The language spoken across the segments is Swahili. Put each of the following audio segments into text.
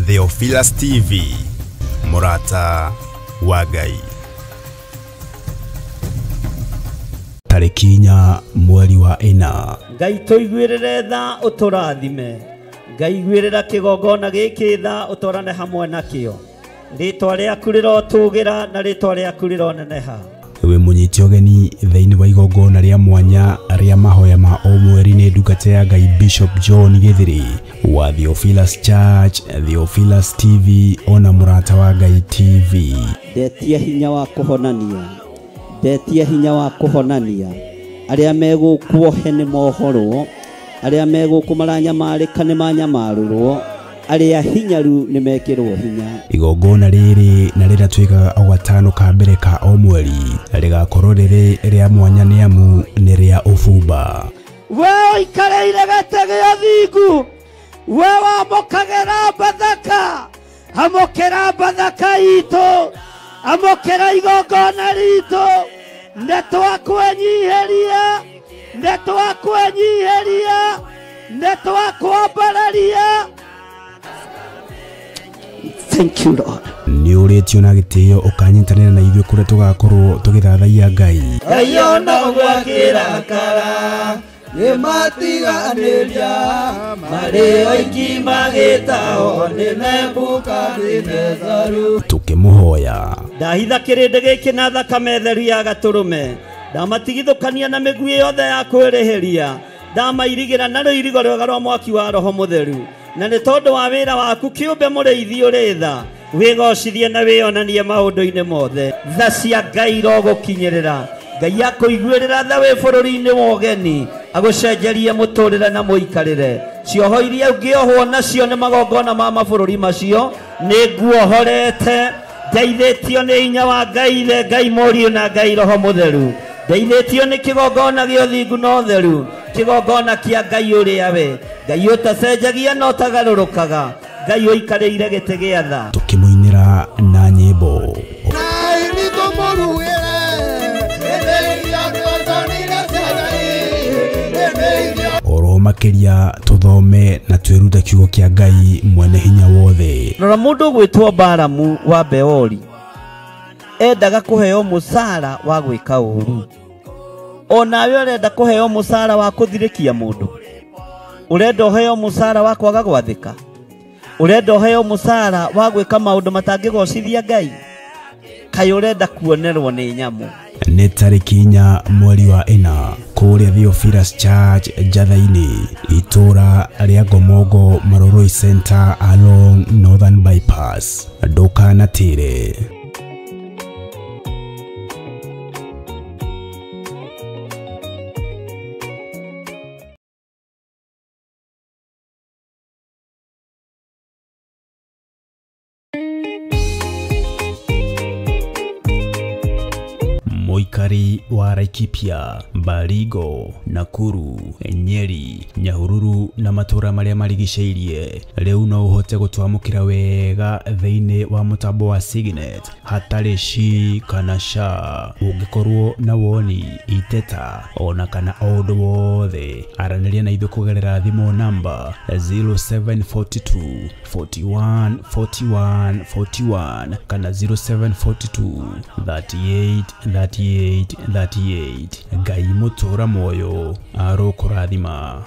Theophilus TV, Murata wa Ngai. Tarikinya mweri wa ina. Ngai toiguirire tha uturathime. Ngai gwirira kigongona giki tha utorane hamwe nakio. Ritwa riaku rirotugira na ritwa riaku rironeneha. We munyiti ogeni thiini wa igongona ria mwanya ria mahoya ma o mweri ni ndungata ya Ngai Bishop John Githiri wa Theophilus Church, Theophilus TV ona Murata wa Ngai TV. Ndetia hinya wa kuhonania. Ndetia hinya wa kuhonania. Aria megukuohe ni mohoro. Aria megukumaranyamarika ni manyamarurwo. Aria hinyaru ni mekirwo hinya. Igongona riri na riratwika o gatano ka mbere ka o mweri rigakorwo riri ria mwanya ni amu ni ria ufumba. We ikareire gatege thingu. We wamokagera bathaka. Amokera bathaka ito. Amokera igongona rito. Ndetwa kwenyiheria. Ndetwa kwenyiheria. Ndetwa kwambararia. Thank you, Lord. Ni uretio na gitio ukanyitanira na ithuĩ kuria tugakorwo tugithathaia Ngai. Ayona gwakira kara ni matiganiria mari oiki magitao ni Nebukadnezaru tukimuhoya. Ndahitha kirinde giki na thakame theru ya gaturume. Ndamatigithukania na migui yothe ya kwirihiria. Ndamairigira na ruirigo rwega rwa mwaki wa Roho Mutheru. Na ni tondu wa wira waku kiumbe muriithi uritha wigocithie na wionanie maundu-ini mothe. Tha cia Ngai rogukinyirira. Ngai akuiguirira tha wi bururi-ini wa ugeni agucenjerie muturire na muikarire. Cioho iria ungiohwo nacio ni magongona ma mabururi macio ni nguohorete. Ndeithĩtio nĩ hinya wa Ngai the Ngai Mũriũ na Ngai Roho Mutheru. Ndeithĩtio nĩ kĩgongona gĩa ũthingu na ũtheru, kĩgongona kĩa Ngai ũrĩa we, Ngai ũtacenjagia na ũtagarũrũkaga, Ngai ũikarĩire gĩtĩ gĩa tha. Tukimuinĩra na nyĩmbo. Oro makiria tuthome na twirute kiugo kia Ngai mwene hinya wothe. Rora mundu gwitwo Balamu wa Beori endaga kuheo musara wa gwika uru. Onawe urenda kuheo musara wa kuthirikia mundu. Urenda uheo musara wa kwaga gwathika. Urenda uheo musara wa gwika maundu matangigocithia Ngai. Kai urenda kuonerwo ni nyamu. Ni tariki inya mweri wa ina kuria Theophilus Church Jathaini itura ria Gomogo Maroroi Center along Northern Bypass. Ndukanatire. Moikari wa Laikipia, Baringo, Nakuru, Nyeri, Nyahururu na matura maria marigiceirie riu no uhote gutwamukira wega thiini wa mutambo wa Signet hatari shi kana sha. Ungikorwo na woni iteta ona kana undu wothe araniria na ithu kugerera thimu namba 0742 41 41 41 kana 0742 38 38. Ngai mutura moyo arokurathima.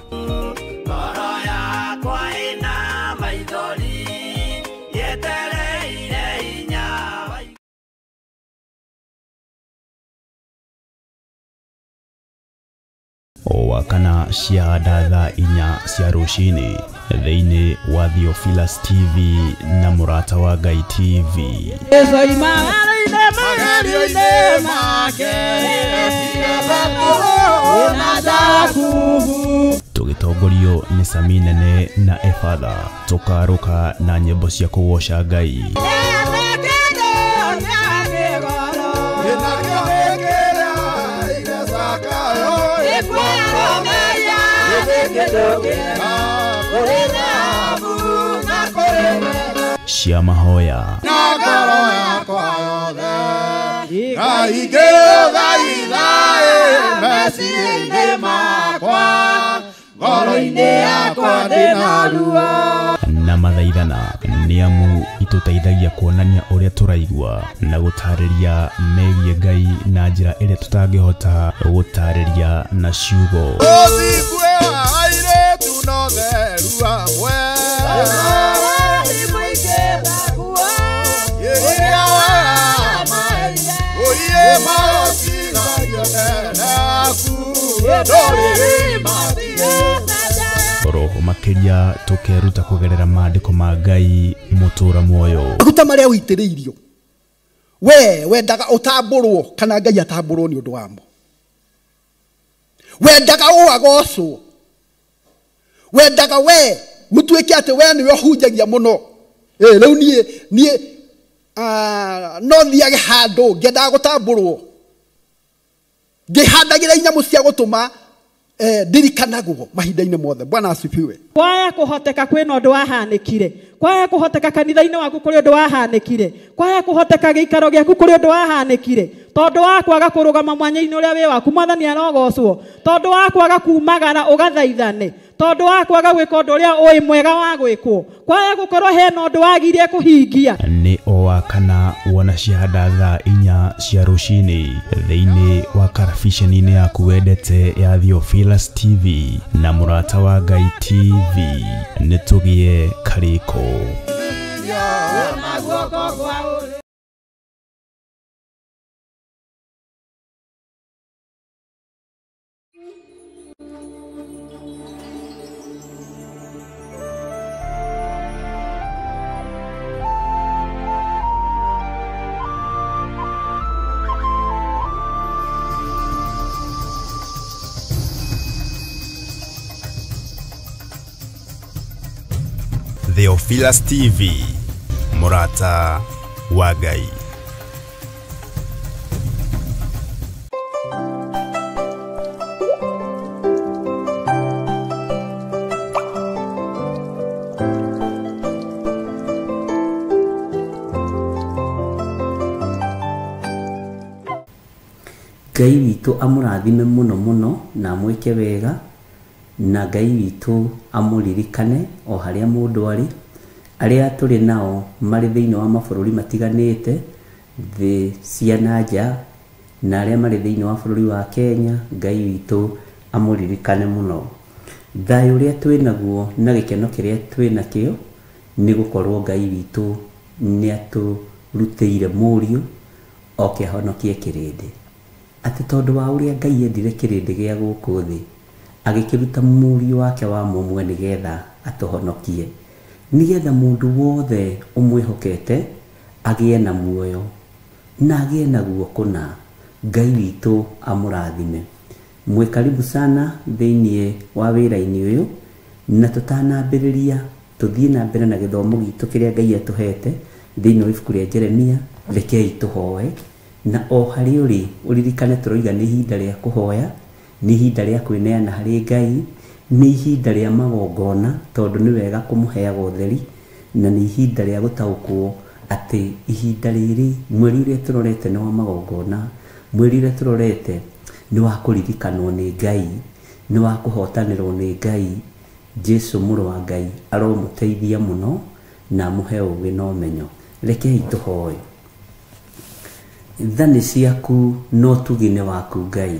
Wakana ciada tha inya cia rucini thiini wa Theophilus TV na Murata wa Ngai TV. Tugitongorio ni Sami Nene na Efadha tukaruka na nyimbo cia kugoca Ngai. Cia mahoya na ngoro yakwa yothe Ngai gĩothaithaĩ meciria-inĩ makwa ngoro-inĩ yakwa ndĩna ruo. na mathaithana niamu ituteithagia kuonania uria turaigua na gutariria megie Ngai na njira iria tutangihota gutariria na ciugo. Roho makiria tukeruta kugerera maandiko ma Ngai mutura muoyo. Ruta maria uitiriirio. We wendaga utamburwo kana Ngai atamburwo ni undu wamo. Wendaga uagocwo. Wendaga we mutuike ate we ni hunjagia muno. Riu nie no thiage handu ngenda gutamburwo. Ngihandagira inyamu cia gutuma ndirikanagwo mahinda-inĩ mothe. Bwana asifiwe. Kwaya kuhoteka kwina undu wahanikire, kwaya kuhoteka kanitha-inĩ waku kuri undu wahanikire, kwaya kuhoteka giikaro giaku kuri undu wahanikire, tondu wa kwaga kurugama mwanya-inĩ uria wi waku Mwathani arogocwo, tondu wa kwaga kumagara ugathaithane, tondu wa kwaga gwika undu uria ui mwega wa gwikwo, kwaya gukorwo hena undu wagirie kuhingia. Ni owa kana wona ciahanda thaa 4 cia rucini thiini wa karabiceni-inĩ yaku wendete ya Theophilus TV na Murata wa Ngai TV. Nitugie kariko. Theophilus TV, Murata wa Ngai. Ngai witũ amũrathime mũno mũno na mwĩke wega, na Ngai witũ amũririkane o harĩa mũndũ arĩ, arĩa tũrĩ nao marĩ thĩinĩ wa mabũrũri matiganĩte thĩ cia nanja na arĩa marĩ thĩinĩ wa bũrũri wa Kenya. Ngai witũ amũririkane mũno. Thayũ ũrĩa twĩnaguo na gĩkeno kĩrĩa twĩnakĩo nĩ gũkorwo Ngai witũ nĩ atũrutĩire mũriũ oke ahonokie kĩrĩndĩ. Atĩ tondũ wa ũrĩa Ngai endire kĩrĩndĩ gĩa gũkũ thĩ, agĩkĩruta mũriũ wake wa mũmwe nĩgetha atũhonokie, nĩgetha mũndũ wothe ũmwĩhokete agĩe na muoyo na agĩe naguo kũna. Ngai witũ amũrathime. Mwĩ karibu sana thĩinĩ wa wĩra-inĩ ũyũ, na tũtanambĩrĩria tũthiĩ na mbere na gĩthomo gitũ kĩrĩa Ngai atũhete thĩinĩ wa ibuku rĩa Jeremia. Rekei tũhoe, na o harĩ ũrĩ ũririkane tũroiga nĩ ihinda rĩa kũhoya, nĩ ihinda rĩa kwĩneana harĩ Ngai, nĩ ihinda rĩa magongona tondũ nĩ wega kũmũheaga ũtheri, na nĩ ihinda rĩa gũtaũkwo atĩ ihinda rĩrĩ mweri ũrĩa tũrorete nĩ wa magongona, mweri ũrĩa tũrorete nĩ wa kũririkanwo nĩ Ngai, nĩ wa kũhotanĩrwo nĩ Ngai. Jesu mũrũ wa Ngai aromũteithia mũno na amũhe ũũgĩ na ũmenyo. Rekei tũhoe. Tha nĩ ciaku no tugi nĩ waku Ngai,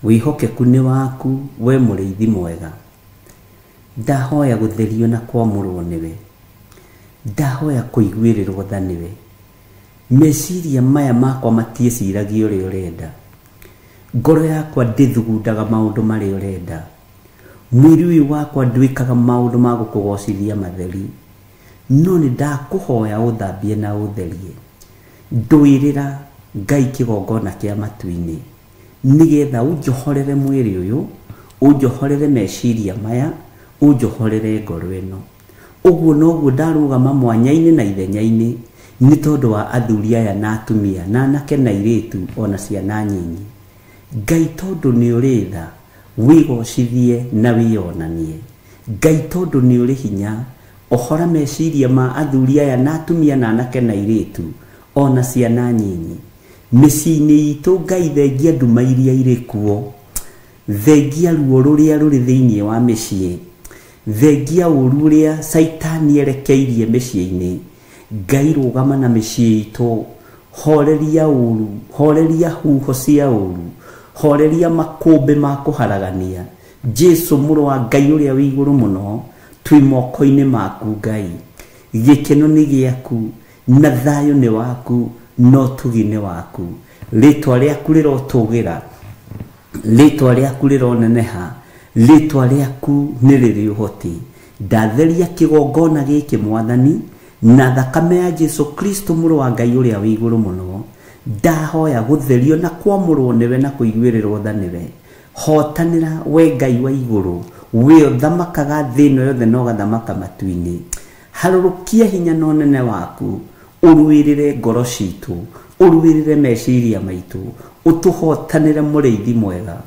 wĩhokeku nĩ waku we mũrĩithi mwega. Ndahoya gũtherio na kwamũrwo nĩwe, ndahoya kũiguĩrĩrwo tha nĩwe. Meciria maya makwa matiĩciragia ũrĩa ũrenda, ngoro yakwa ndĩthugundaga maũndũ marĩa ũrenda, mwĩrĩ ũyũ wakwa ndwĩkaga maũndũ ma gũkũgocithia matheri, no nĩ ndakũhoya ũthambie na ũtherie. Ndũĩrĩra Ngai kĩgongona kĩa matu-inĩ, nĩgetha ũnjohorere mwĩrĩ ũyũ, ũnjohorere meciria maya, ũnjohorere ngoro ĩno. Ũguo noguo ndarũgama mwanya-inĩ na ithenya-inĩ nĩ tondũ wa athuri aya na atumia na anake na airĩtu ona ciana nyinyi. Ngai tondũ nĩ ũrĩ tha, wĩgocithie na wĩonanie. Ngai tondũ nĩ ũrĩ hinya, ohora meciria ma athuri aya na atumia na anake na airĩtu ona ciana nyinyi. Mĩciĩ-inĩ itũ Ngai thengia nduma iria irĩ kuo, thengia ruo rũrĩa rũrĩ thĩinĩ wa mĩciĩ, thengia ũru ũrĩa Saitani erekeirie mĩciĩ-inĩ, Ngai rũgama na mĩciĩ itũ, horeria ũru, horeria huho cia ũru, horeria makũmbĩ ma kũharagania. Jesu mũrũ wa Ngai ũrĩa wĩ igũrũ mũno, twĩ moko-inĩ maku Ngai. Gĩkeno nĩ gĩaku na thayũ nĩ waku, no tugi nĩ waku. Rĩtwa rĩaku rĩrotũgĩra, rĩtwa rĩaku rĩroneneha, rĩtwa rĩaku nĩ rĩrĩ ũhoti. Ndatheria kĩgongona gĩkĩ Mwathani na thakame ya Jesu Kristo mũrũ wa Ngai ũrĩa wĩ igũrũ mũno, ndahoya gũtherio na kwamũrwo nĩwe na kũiguĩrĩrwo tha nĩwe. Hotanĩra we Ngai wa igũrũ, we ũthamakaga thĩ ĩno yothe na ũgathamaka matu-inĩ. Harũrũkia hinya na ũnene waku, ũruĩrĩre ngoro citũ, ũruĩrĩre meciria maitũ, ũtũhotanĩre mũrĩithi mwega.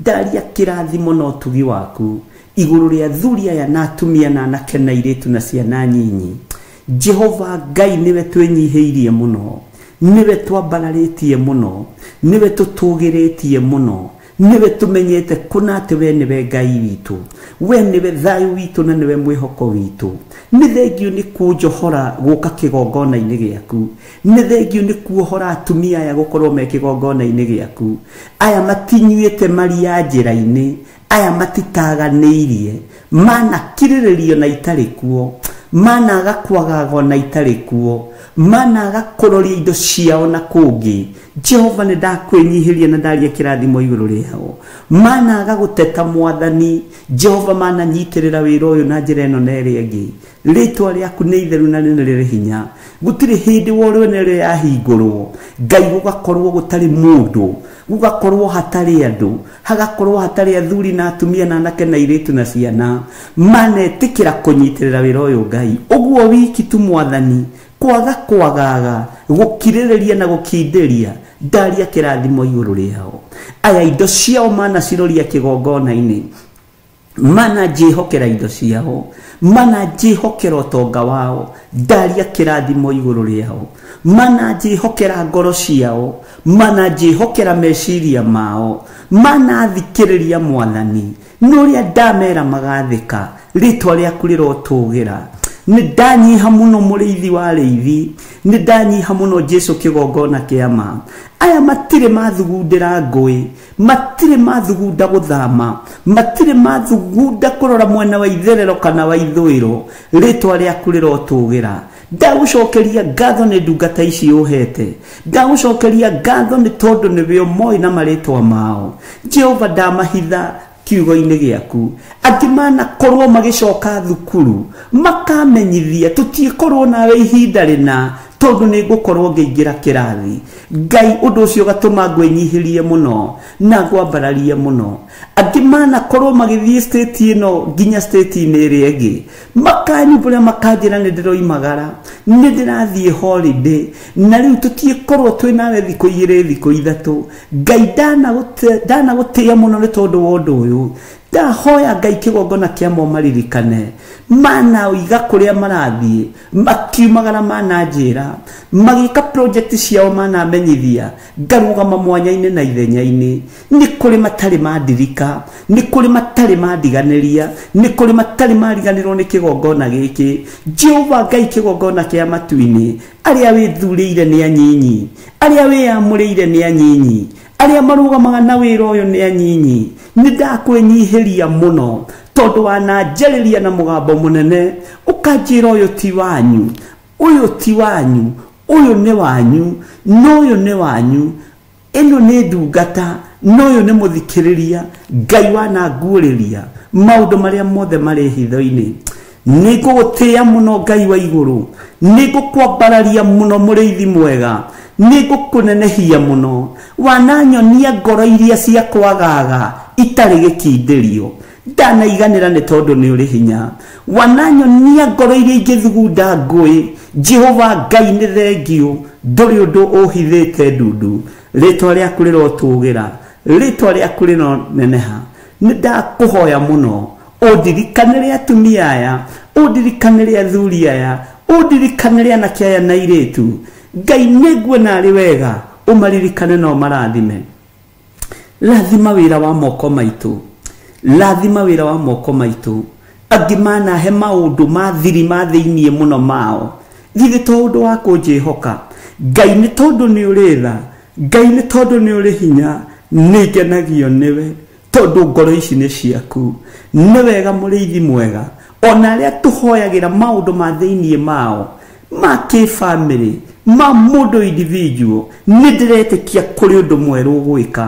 Ndaria kĩrathimo na ũtugi waku igũrũ rĩa athuri aya na atumia na anake na airĩtu na ciana nyinyi. Jehova Ngai niwe twĩnyihĩirie mũno, niwe twambararĩtie mũno, niwe tũtũgĩrĩtie mũno, niwe tũmenyete kũna atĩ we niwe Ngai witũ, we niwe thayũ witũ na niwe mwĩhoko witũ. Nĩ thengiũ nĩ kũnjohora gũka kĩgongona-inĩ gĩaku, nĩ thengiũ nĩ kuohora atumia aya gũkorwo me kĩgongona-inĩ gĩaku. Aya matinyuĩte maria njĩra-inĩ, aya matitaganĩirie, manakirĩrĩrio na itarĩ kuo, managa kwagagwo na itarĩ kuo, managa kũroria indo ciao na kũngĩ. Jehova nĩ ndakwĩnyihĩria na ndaria kĩrathimo igũrũ rĩao. Managa gũteta Mwathani, Jehova mananyitĩrĩra wĩra ũyũ na njĩra ĩno na ĩrĩa ĩngĩ. Rĩtwa rĩaku nĩ itheru na nĩ rĩrĩ hinya, gũtirĩ hĩndĩ worwo nĩ rĩo yahingũrwo. Ngai gũgakorwo gũtarĩ mũndũ, gũgakorwo hatarĩ andũ, hagakorwo hatarĩ athuri na atumia na anake na airĩtu na ciana manetĩkĩra kũnyitĩrĩra wĩra ũyũ Ngai. Ũguo wiki tu Mwathani, kwaga kwagaga, gũkirĩrĩria na gũkindĩria, ndaria kĩrathimo igũrũ rĩao. Aya indo ciao manaciroria kĩgongona-inĩ, mananjĩhokera indo ciao, mananjĩhokera ũtonga wao, ndaria kĩrathimo igũrũ rĩao. Mananjĩhokera ngoro ciao, mananjĩhokera meciria mao, manathikĩrĩria Mwathani, n'ũrĩa ndamera magathĩka. Rĩtwa rĩaku rĩrotũgĩra. Nĩ ndanyiha mũno mũrĩithi wa rĩithi, nĩ ndanyiha mũno Jesu kĩgongona kĩa ma. Aya matirĩ mathugundĩra ngũĩ, matirĩ mathugunda gũthama, matirĩ mathugunda kũrora mwena wa itherero kana wa ithũĩro. Rĩtwa rĩaku rĩrotũgĩra. Ndagũcokeria ngatho nĩ ndungata ici ũhete, ndagũcokeria ngatho nĩ tondũ nĩwe ũmoĩ na marĩtwa mao. Jehova ndamahitha kiugo-inĩ gĩaku, atĩ manakorwo magĩcoka thukuru makamenyithia tũtiĩkorwo nawe ihinda rĩna tondũ nĩ ngũkorwo ngĩingĩra kĩrathi. Ngai ũndũ ũcio ũgatũma ngwĩnyihĩrie mũno na ngwambararie mũno. Angĩ manakorwo magĩthiĩ state ĩno nginya state ĩrĩa ĩngĩ, makanyumbũrĩa makanjĩra nĩ ndĩroimagara, nĩ ndĩrathiĩ holiday, na rĩu tũtiĩkorwo twĩ nawe thikũ igĩrĩ thikũ ithatũ. Ngai ndanagũtĩĩa mũno nĩ tondũ wa ũndũ ũyũ. Ndahoya Ngai kĩgongona kĩamo maririkane, manaũiga kũrĩa marathiĩ, makiumagara mananjĩra, magĩka project ciao manamenyithia, ngarũgama mwanya-inĩ na ithenya-inĩ. Nĩ kũrĩ matarĩ mandirika, nĩ kũrĩ matarĩ mandiganĩria, nĩ kũrĩ matarĩ mariganĩrwo nĩ kĩgongona gĩkĩ. Jehova Ngai kĩgongona kĩa matu-inĩ, arĩa wĩthurĩire nĩ anyinyi, arĩa wĩamũrĩire nĩ anyinyi, arĩa marũgamaga na wĩra ũyũ nĩ anyinyi. Nĩ ndakwĩnyihĩria mũno tondũ wananjarĩria na mũgambo mũnene, ũkanjĩra ũyũ ti wanyu, ũyũ ti wanyu, ũyũ nĩ wanyu, no ũyũ nĩ wanyu. Ĩno nĩ ndungata, no ũyũ nĩ mũthikĩrĩria. Ngai wananguũrĩria maũndũ marĩa mothe marĩ hitho-inĩ. Nĩ ngũgũtĩĩa mũno Ngai wa igũrũ, nĩ ngũkwambararia mũno mũrĩithi mwega, nĩ ngũkũnenehia mũno. Wananyonia ngoro iria cia kwagaga itarĩ gĩkindĩrio, ndanaiganĩra nĩ tondũ nĩ ũrĩ hinya. Wananyonia ngoro iria ingĩthugunda ngũĩ, Jehova Ngai nĩ thengiũ, ndũrĩ ũndũ ũhithĩte ndundu. Rĩtwa rĩaku rĩrotũgĩra, rĩtwa rĩaku rĩroneneha. Nĩ ndakũhoya mũno ũndirikanĩre atumia aya, ũndirikanĩre athuri aya, ũndirikanĩre anake aya na airĩtu. Ngai nĩnguona arĩ wega ũmaririkane na ũmarathime. Rathima wĩra wa moko maitũ, rathima wĩra wa moko maitũ. angĩ manahe maũndũ ma thiri ma thĩiniĩ mũno mao. Githĩ to ũndũ wa kũnjĩhoka. Ngai nĩ tondũ nĩ ũrĩ tha, Ngai nĩ tondũ nĩ ũrĩ hinya, nĩ ngenagio nĩwe tondũ ngoro ici nĩ ciaku. Nĩ wega mũrĩithi mwega, ona arĩa tũhoyagĩra maũndũ ma thĩiniĩ mao ma kĩ-family, ma mũndũ individual, nĩ ndĩretĩkia kũrĩ ũndũ mwerũ ũgwĩka,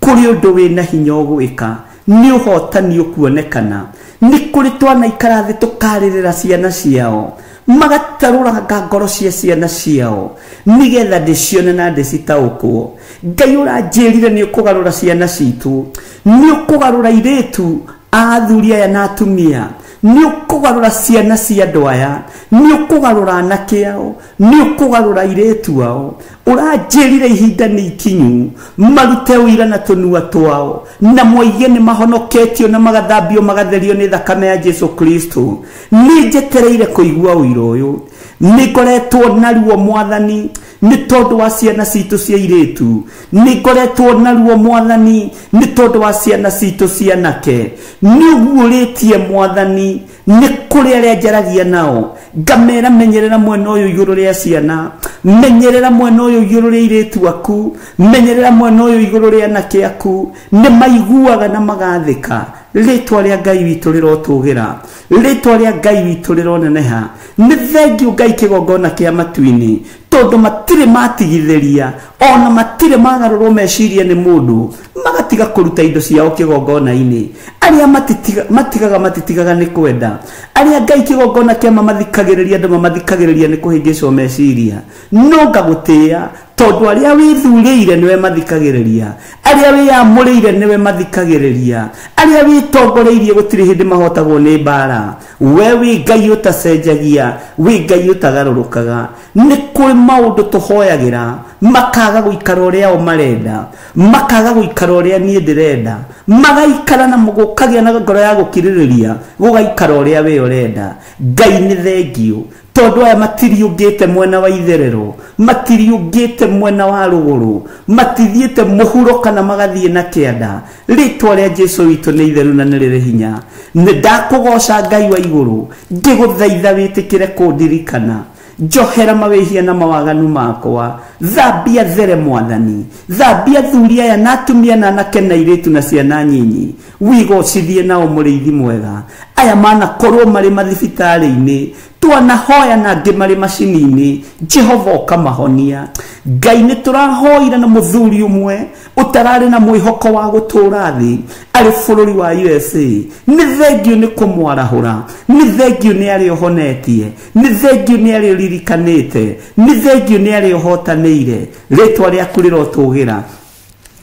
kũrĩ ũndũ wĩna hinya ũgwĩka, nĩ ũhotani ũkuonekana. Nĩ kũrĩ twana ikara thĩ tũkarĩrĩra ciana ciao, magatarũranga ngoro cia ciana ciao, nĩgetha ndĩcione na ndĩcitaũkwo. Ngai ũranjĩrire nĩ ũkũgarũra ciana citũ, nĩ ũkũgarũra airĩtu a athuri aya na atumia, nĩ ũkũgarũra ciana cia andũ aya, nĩ ũkũgarũra anake ao, nĩ ũkũgarũra airĩtu ao. Ũranjĩrire ihinda nĩ ikinyu, marute ũira na tũnua twao, na moige nĩ mahonoketio na magathambio magatherio nĩ thakame ya Jesu Kristo. Nĩ njetereire kũigua ũira ũyũ, nĩ ngoretwo naruo Mwathani nĩ tondũ wa ciana citũ cia airĩtu, nĩ ngoretwo naruo Mwathani nĩ tondũ wa ciana citũ cia anake. Nĩ ũguũrĩtie Mwathani nĩ kũrĩ arĩa njaragia nao, ngamera menyerera mwena ũyũ igũrũ rĩa ciana, menyerera mwena ũyũ igũrũ rĩa airĩtu aku, menyerera mwena ũyũ igũrũ rĩa anake aku. Nĩ maiguaga na magathĩka, rĩtwa rĩa Ngai witũ rĩrotũgĩra, rĩtwa rĩa Ngai witũ rĩroneneha. Nĩ thengiũ Ngai kĩgongona kĩa matu-inĩ, tondũ matirĩ matigithĩria, ona matirĩ magarũrwo meciria nĩ mũndũ, magatiga kũruta indo ciao kĩgongona-inĩ. Arĩa matitigaga nĩ kwenda, arĩa Ngai kĩgongona kĩa mamathikagĩrĩria, andũ mamathikagĩrĩria nĩ kũhĩngĩcwo meciria. No ngagũtĩĩa tondũ arĩa wĩthurĩire nĩwe mathikagĩrĩria, arĩa wĩamũrĩire nĩwe mathikagĩrĩria, arĩa wĩtongoreirie gũtirĩ hĩndĩ mahotagwo nĩ mbara. We wĩ Ngai ũtacenjagia, wĩ Ngai ũtagarũrũkaga. Nĩ kũrĩ maũndũ tũhoyagĩra makaga gũikara ũrĩa o marenda, makaga gũikara ũrĩa niĩ ndĩrenda, magaikara na mũgũkagĩa na ngoro ya gũkirĩrĩria gũgaikara ũrĩa we ũrenda. Ngai nĩ thengiũ tondũ aya matiriũngĩte mwena wa itherero, matiriũngĩte mwena wa rũgũrũ, matithiĩte mũhuro kana magathiĩ na kĩanda. Rĩtwa rĩa Jesu witũ nĩ itheru na nĩ rĩrĩ hinya. Nĩ ndakũgoca Ngai wa igũrũ, ngĩgũthaitha wĩtĩkĩre kũndirikana, njohera mawĩhia na mawaganu makwa, thambia there Mwathani, thambia thuri aya na atumia na anake na airĩtu na ciana nyinyi, wigocithie nao mũrĩithi mwega. Aya manakorwo marĩ mathibitarĩ-inĩ, twanahoya na angĩ marĩ macini-inĩ, Jehova ũkamahonia. Ngai nĩ tũrahoire na mũthuri ũmwe ũtararĩ na mwĩhoko wa gũtũũra thĩ arĩ bũrũri wa USA. Nĩ thengiũ nĩ kũmwarahũra, nĩ thengiũ nĩ arĩ ũhonetie, nĩ thengiũ nĩ arĩ ũririkanĩte, nĩ thengiũ nĩ arĩ ũhotanĩire. Rĩtwa rĩaku rĩrotũgĩra,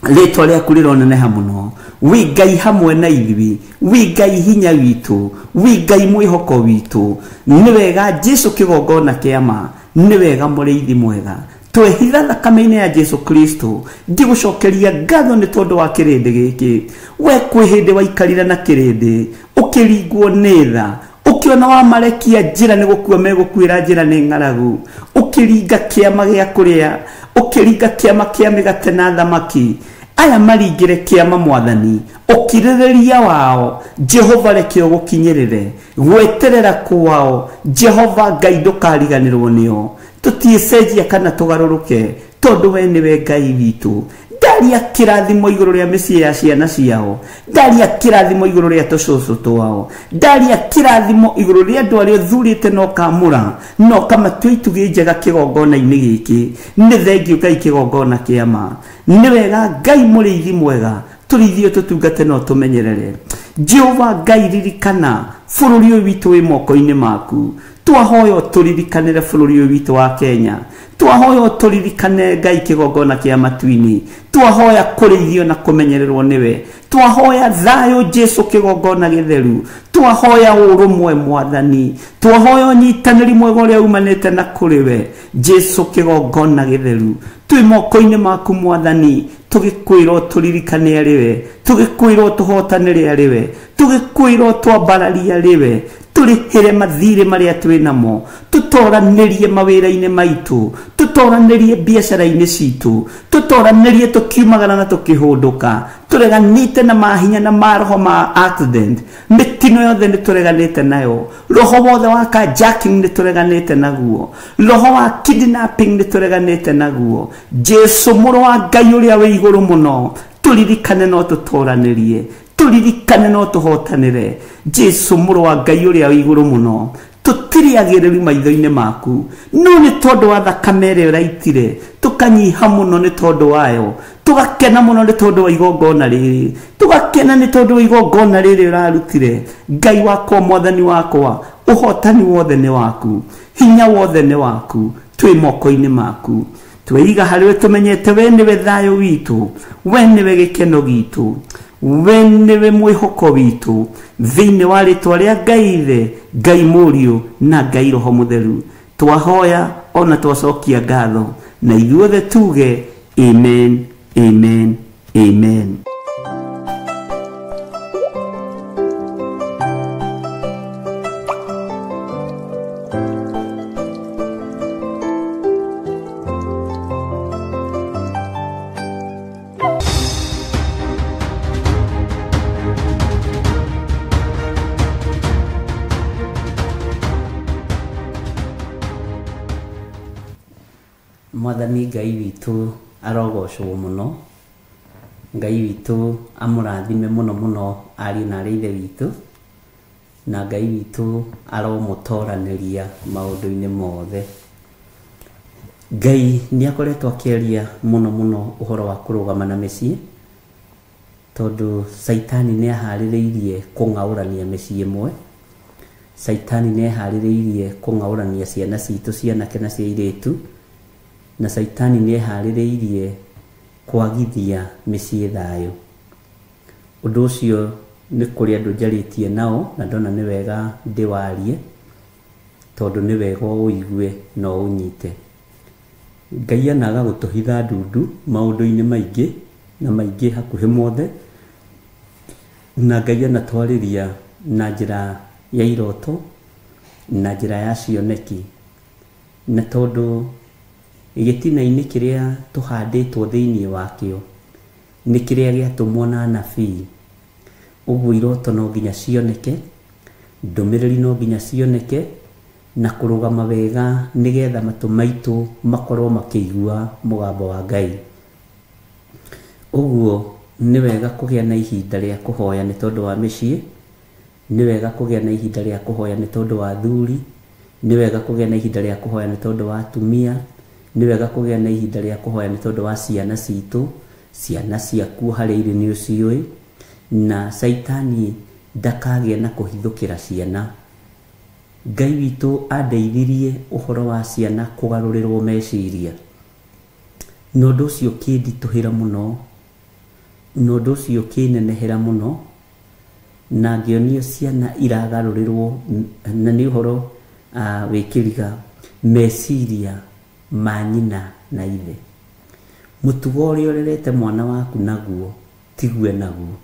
rĩtwa rĩaku rĩroneneha mũno. Wĩ Ngai hamwe na ithuĩ, wĩ Ngai hinya witũ, wĩ Ngai mwĩhoko witũ. Nĩ wega Jesu kĩgongona kĩa ma, nĩ wega mũrĩithi mwega. Twehitha thakame-inĩ ya Jesu Kristo, ngĩgũcokeria ngatho nĩ tondũ wa kĩrĩndĩ gĩkĩ. We kwĩ hĩndĩ waikarire na kĩrĩndĩ ũkĩringwo nĩ tha, ũkĩona wamarekia njĩra nĩ gũkua megũkuĩra njĩra nĩ ng'aragu, ũkĩringa kĩama gĩa kũrĩa, ũkĩringa kĩama kĩa mĩgate na thamaki. Aya maringĩre kĩama Mwathani, ũkirĩrĩria wao Jehova reke ũgũkinyĩrĩre, gweterera kwao Jehova Ngai ndũkariganĩrwo nĩo. Tũtiĩcenjia kana tũgarũrũke tondũ we nĩwe Ngai witũ. Ndaria kĩrathimo igũrũ rĩa mĩciĩ ya ciana ciao, ndaria kĩrathimo igũrũ rĩa tũcũcũ twao, ndaria kĩrathimo igũrũ rĩa andũ arĩa ũthurĩte na ũkamũra na ũkamatua itugĩ njega kĩgongona-inĩ gĩkĩ. Nĩ thengiũ Ngai kĩgongona kĩa ma, nĩ wega Ngai mũrĩithi mwega, tũrĩithie tũtungate no tũmenyerere. Jehova Ngai ririkana bũrũri ũyũ witũ wĩ moko-inĩ maku. Twahoya tũririkanĩre bũrũri ũyũ witũ wa Kenya, twahoya tũririkane Ngai kĩgongona kĩa matu-inĩ, twahoya kũrĩithio na kũmenyererwo nĩwe, twahoya thayũ Jesu kĩgongona gĩtheru, twahoya ũrũmwe Mwathani, twahoya ũnyitanĩri mwega ũrĩa umanĩte na kũrĩ we Jesu kĩgongona gĩtheru. Twĩ moko-inĩ maku Mwathani, tũgĩkwĩrwo tũririkane arĩ we, tũgĩkwĩrwo tũhotanĩre arĩ we, tũgĩkwĩrwo twambararie arĩ we, turihire mathire maria twi namo tutoranirie mawira-ini maitu tutoranirie biacara-ini citu tutoranirie tukiumagara na tukihunduka tureganite na mahinya na maroho ma accident mitino yothe ni tureganite nayo roho wothe wa carjacking ni tureganite naguo roho wa kidnapping ni tureganite naguo Jesu muro wa Ngai uria wi iguru muno turirikane no tutoranirie turirikane no tuhotanire Jesu muro wa Ngai uria wi iguru muno tutiriagiriri maitho-ini maku no ni tondu wa thakame ĩrĩa ũraitire tukanyiha muno ni tondu wayo tugakena muno ni tondu wa igongona rĩrĩ tugakena ni tondu wa igongona rĩrĩ ũrarutire Ngai wakwa mwathani wakwa uhotani wothe ni waku hinya wothe ni waku twi moko-ini maku tweiga hariwe tumenyete we niwe thayo witu we niwe gikeno gitu we niwe mwihoko witu thiini wa ritwa ria Ngai Ithe Ngai Mũriũ na Ngai Roho Mũtheru twahoya ona twacokia ngatho na ithuothe tuge amen amen amen. Mwathani Ngai witu arogocwo muno Ngai witu amurathime muno muno ari na Ithe witu na Ngai witu aromutoraniria maundu-ini mothe Ngai ni akoretwo akĩaria muno muno uhoro wa kurugama na mĩciĩ tondu Saitani ni aharĩrĩirie kũng'aũrania mĩciĩ ĩmwe Saitani ni aharĩrĩirie kũng'aũrania ciana citu cianake na cia airĩtu na Saitani ni eharĩrĩirie kwagithia mĩciĩ thayo ũndũ ũcio nĩ kũrĩ andũ njarĩtie nao na ndona nĩ wega ndĩwarie tondu nĩ wega ũigue no ũnyite Ngai anaga gũtũhitha ndundu maũndũ-inĩ maingĩ na maingĩ hakuhĩ mothe na Ngai anatwarĩria na njĩra ya iroto na njĩra ya cioneki na tondu gĩtina-inĩ kĩrĩa tũhandĩtwo thĩinĩ wakĩo nĩ kĩrĩa gĩatũmwo na anabii ũguo iroto no nginya cioneke ndũmĩrĩri no nginya cioneke na kũrũgama wega nĩgetha matũ maitũ makorwo makĩigua mũgambo wa Ngai ũguo nĩ wega kũgĩa na ihinda rĩa kũhoya nĩ tondũ wa mĩciĩ nĩ wega kũgĩa na ihinda rĩa kũhoya nĩ tondũ wa athuri nĩ wega kũgĩa na ihinda rĩa kũhoya nĩ tondũ wa atumia nĩ wega kũgĩa na ihinda rĩa kũhoya nĩ tondũ wa ciana citũ ciana ciaku harĩa irĩ nĩ ũciũĩ na Saitani ndakagĩa na kũhithũkĩra ciana Ngai witũ andeithirie ũhoro wa ciana kũgarũrĩrwo meciria na ũndũ ũcio kĩnditũhĩra mũno na ũndũ ũcio kĩnenehera mũno na ngĩonio ciana iragarũrĩrwo na nĩ ũhoro wĩkĩriga meciria ma nyina na ithe mũtugo ũrĩa ũrerete mwana waku naguo tigue naguo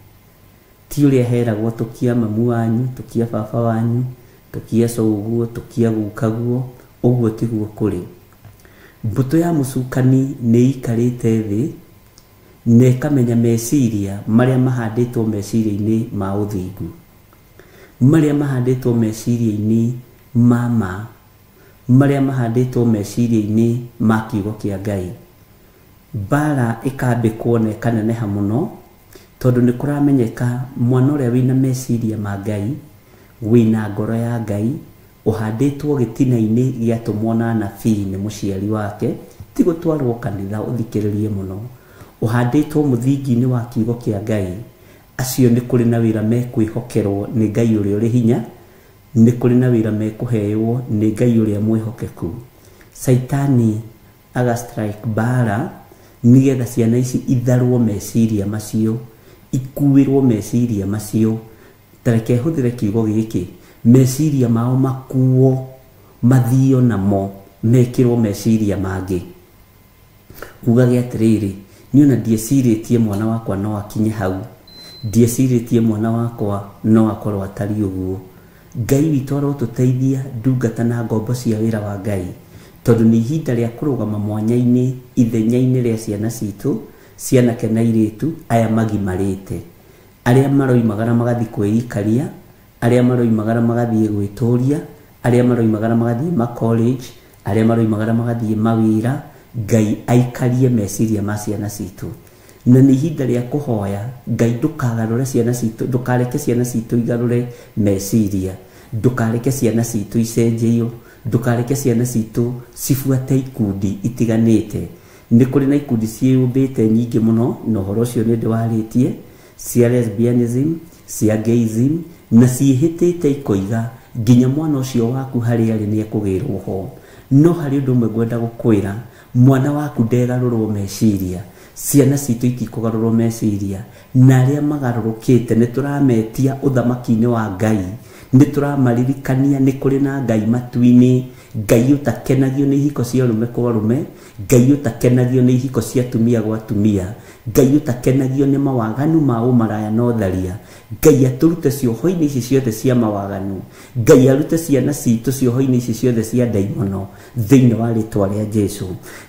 ti ũrĩa heragwo tũkia mamu wanyu tũkia baba wanyu tũkia cũguo tũkia gukaguo ũguo tiguo kũrĩ mbũtũ ya mũcukani nĩ ikarĩte thĩ na ĩkamenya meciria marĩa mahandĩtwo meciria-inĩ ma ũthingu marĩa mahandĩtwo meciria-inĩ ma ma marĩa mahandĩtwo meciria-inĩ ma kiugo kĩa Ngai mbara ĩkambĩkwo na ĩkaneneha mũno tondu nĩ kũramenyeka mwana ũrĩa wĩna meciria ma Ngai wĩna ngoro ya Ngai ũhandĩtwo gĩtina-inĩ gĩatũmwo na anabii nĩ mũciari wake ti gũtwarwo kanitha ũthikĩrĩrie mũno ũhandĩtwo mũthingi-inĩ wa kiugo kĩa Ngai acio nĩ kũrĩ na wĩra mekwĩhokerwo nĩ Ngai ũrĩa ũrĩ hinya nĩ kũrĩ na wĩra mekũheo nĩ Ngai ũrĩa mwĩhokeku Saitani agastrike bara nĩgetha ciana ici itharwo meciria macio ikuĩrwo meciria macio tareke hũthĩre kiugo gĩkĩ meciria mao makuo mathio namo mekĩrwo meciria mangĩ ugage atĩrĩrĩ niona ndiecirĩtie mwana wakwa no akinye hau ndiecirĩtie mwana wakwa no akorwo atari ũguo Ngai witũ arotũteithia ndungata na ngombo cia wĩra wa Ngai, tondũ nĩ ihinda rĩa kũrũgama mwanya-inĩ ithenya-inĩ rĩa ciana citũ, cianake na airĩtu aya magimarĩte, arĩa maroimagara magathiĩ kwĩikaria, arĩa maroimagara magathiĩ gwĩtũria, arĩa maroimagara magathiĩ ma-college, arĩa maroimagara magathiĩ mawĩra. Ngai aikarie meciria ma ciana citũ, na nĩ ihinda rĩa kũhoya Ngai ndũkagarũre ciana citũ, ndũkareke ciana citũ igarũre meciria, ndũkareke ciana citũ icenjeio, ndũkareke ciana citũ cibuate ikundi itiganĩte. Nĩ kũrĩ na ikundi ciĩyũmbĩte nyingĩ mũno, na ũhoro ũcio nĩ ndĩwarĩtie, cia lesbianism, cia gayism, na ciĩhĩtĩte ikoiga nginya mwana ũcio waku harĩa arĩ nĩ ekũgĩrwo ho. No harĩ ũndũ ũmwe ngwenda gũkwĩra, mwana waku ndegarũrwo meciria, ciana citũ itikũgarũrwo meciria, na arĩa magarũrũkĩte nĩ tũrametia ũthamaki-inĩ wa Ngai, nĩ tũramaririkania nĩ kũrĩ na Ngai matu-inĩ, Ngai ũtakenagio nĩ ihiko cia ũrũme kwa ũrũme, Ngai ũtakenagio nĩ ihiko cia atumia gwa atumia, Ngai ũtakenagio nĩ mawaganu ma ũmaraya na ũtharia. Ngai atũrute cioho-inĩ ici ciothe cia mawaganu, Ngai arute ciana citũ cioho-inĩ ici ciothe cia ndaimono thĩinĩ wa rĩtwa rĩa Jesũ.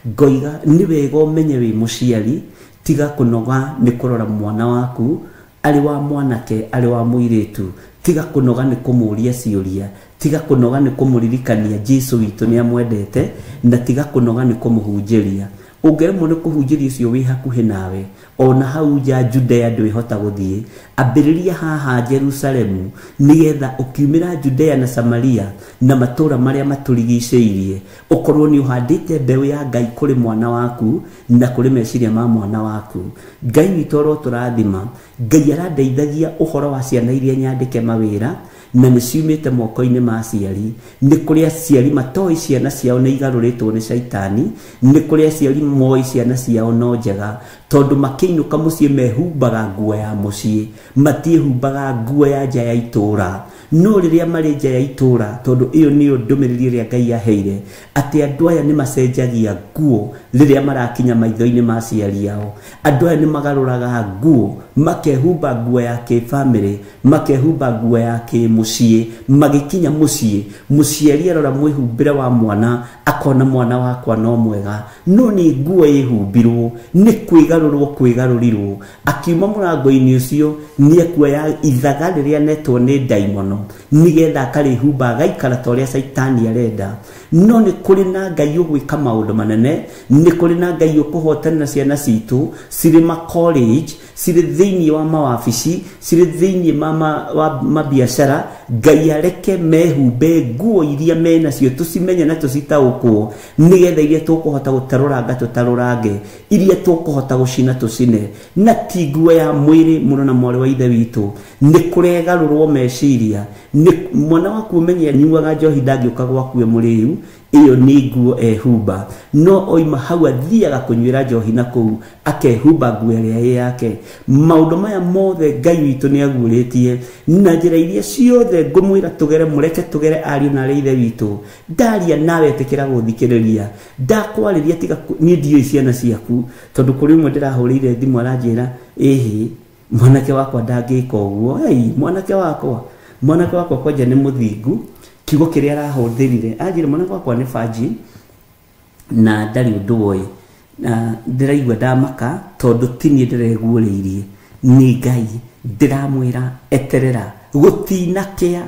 Ngoiga nĩ wega ũmenye wĩ mũciari, tiga kũnoga nĩ kũrora mwana waku arĩ wa mwanake arĩ wa mũirĩtu, tiga kũnoga nĩ kũmũria ciũria, tiga kũnoga nĩ kũmũririkania Jesũ witũ nĩ amwendete, na tiga kũnoga nĩ kũmũhunjĩria. Ũngĩremwo nĩ kũhunjĩria ũcio wĩ hakuhĩ nawe, ona hau nja Judea ndwĩhota gũthiĩ, ambĩrĩria haha Jerusalemu, nĩgetha ũkiumĩra Judea na Samaria na matũũra marĩa matũrigicĩirie, ũkorwo nĩ ũhandĩte mbeũ ya Ngai kũrĩ mwana waku na kũrĩ meciria ma mwana waku. Ngai witũ arotũrathima, Ngai arandeithagia ũhoro wa ciana iria nyandĩke mawĩra, na nĩ ciumĩte moko-inĩ ma aciari. Nĩ kũrĩ aciari matoĩ ciana ciao nĩ igarũrĩtwo nĩ Shaitani, nĩ kũrĩ aciari moĩ ciana ciao no njega, tondũ makĩinũka mũciĩ mehumbaga nguo ya mũciĩ, matiĩhumbaga nguo ya nja ya itũũra. No rĩrĩa marĩ nja ya itũũra, tondũ ĩyo nĩyo ndũmĩrĩri ĩrĩa Ngai aheire, atĩ andũ aya nĩ macenjagia nguo rĩrĩa marakinya maitho-inĩ ma aciari ao. Andũ aya nĩ magarũraga nguo, makehumba nguo ya kĩbamĩrĩ, makehumba nguo ya kĩmũciĩ, magĩkinya mũciĩ, mũciari arora mwĩhumbĩre wa mwana, akona mwana wakwa no mwega, no nĩ nguo ĩhumbirwo, nĩ kwĩgarũrirwo. Akiuma mũrango-inĩ ũcio nĩ ekuoya ithaga rĩrĩa netwo nĩ ndaimono, nĩgetha akarĩhumba agaikara ta ũrĩa Shaitani arenda. No nĩ kũrĩ na Ngai ũgwĩka maũndũ manene, nĩ kũrĩ na Ngai ũkũhotanĩra ciana citũ cirĩ ma-college, cirĩ thĩinĩ wa mawabici, cirĩ thĩinĩ wa mabiacara. Ngai areke mehumbe nguo iria menacio, tũcimenye na tũcitaũkwo, nĩgetha iria tũkũhota gũtarũranga tũtarũrange, iria tũkũhota gũcina tũcine, na ti nguo ya mwĩrĩ. Mũno na mwarĩ wa ithe witũ, nĩ kũregarũrwo meciria. Mwana waku ũmenye anyuaga njohi ndangĩũka gwaku e mũrĩu, ĩyo nĩ nguo ehumba. No oima hau athiaga kũnyuĩra njohi na kũu akehumba nguo ĩrĩa ĩ yake. Maũndũ maya mothe Ngai witũ nĩ aguũrĩtie, na njĩra iria ciothe ngũmwĩra tũgere, mũreke tũgere ariũ na arĩa ithe witũ. Ndaria nawe tĩkĩra gũthikĩrĩria, ndakwarĩria tiga niĩ ndiũĩ ciana ciaku, tondũ kũrĩ ũmwe ndĩrahũrĩire thimũ aranjĩra ĩhĩ mwanake wakwa ndangĩka ũguo. Mwanake wakwa kwanja nĩ mũthingu, kiugo kĩrĩa arahũthĩrire anjĩra mwanake wakwa nĩ banji na ndarĩ ũndũ woĩ, na ndĩraigua ndamaka tondũ ti niĩ ndĩreguũrĩirie, nĩ Ngai. Ndĩramwĩra eterera, gũtinakĩa,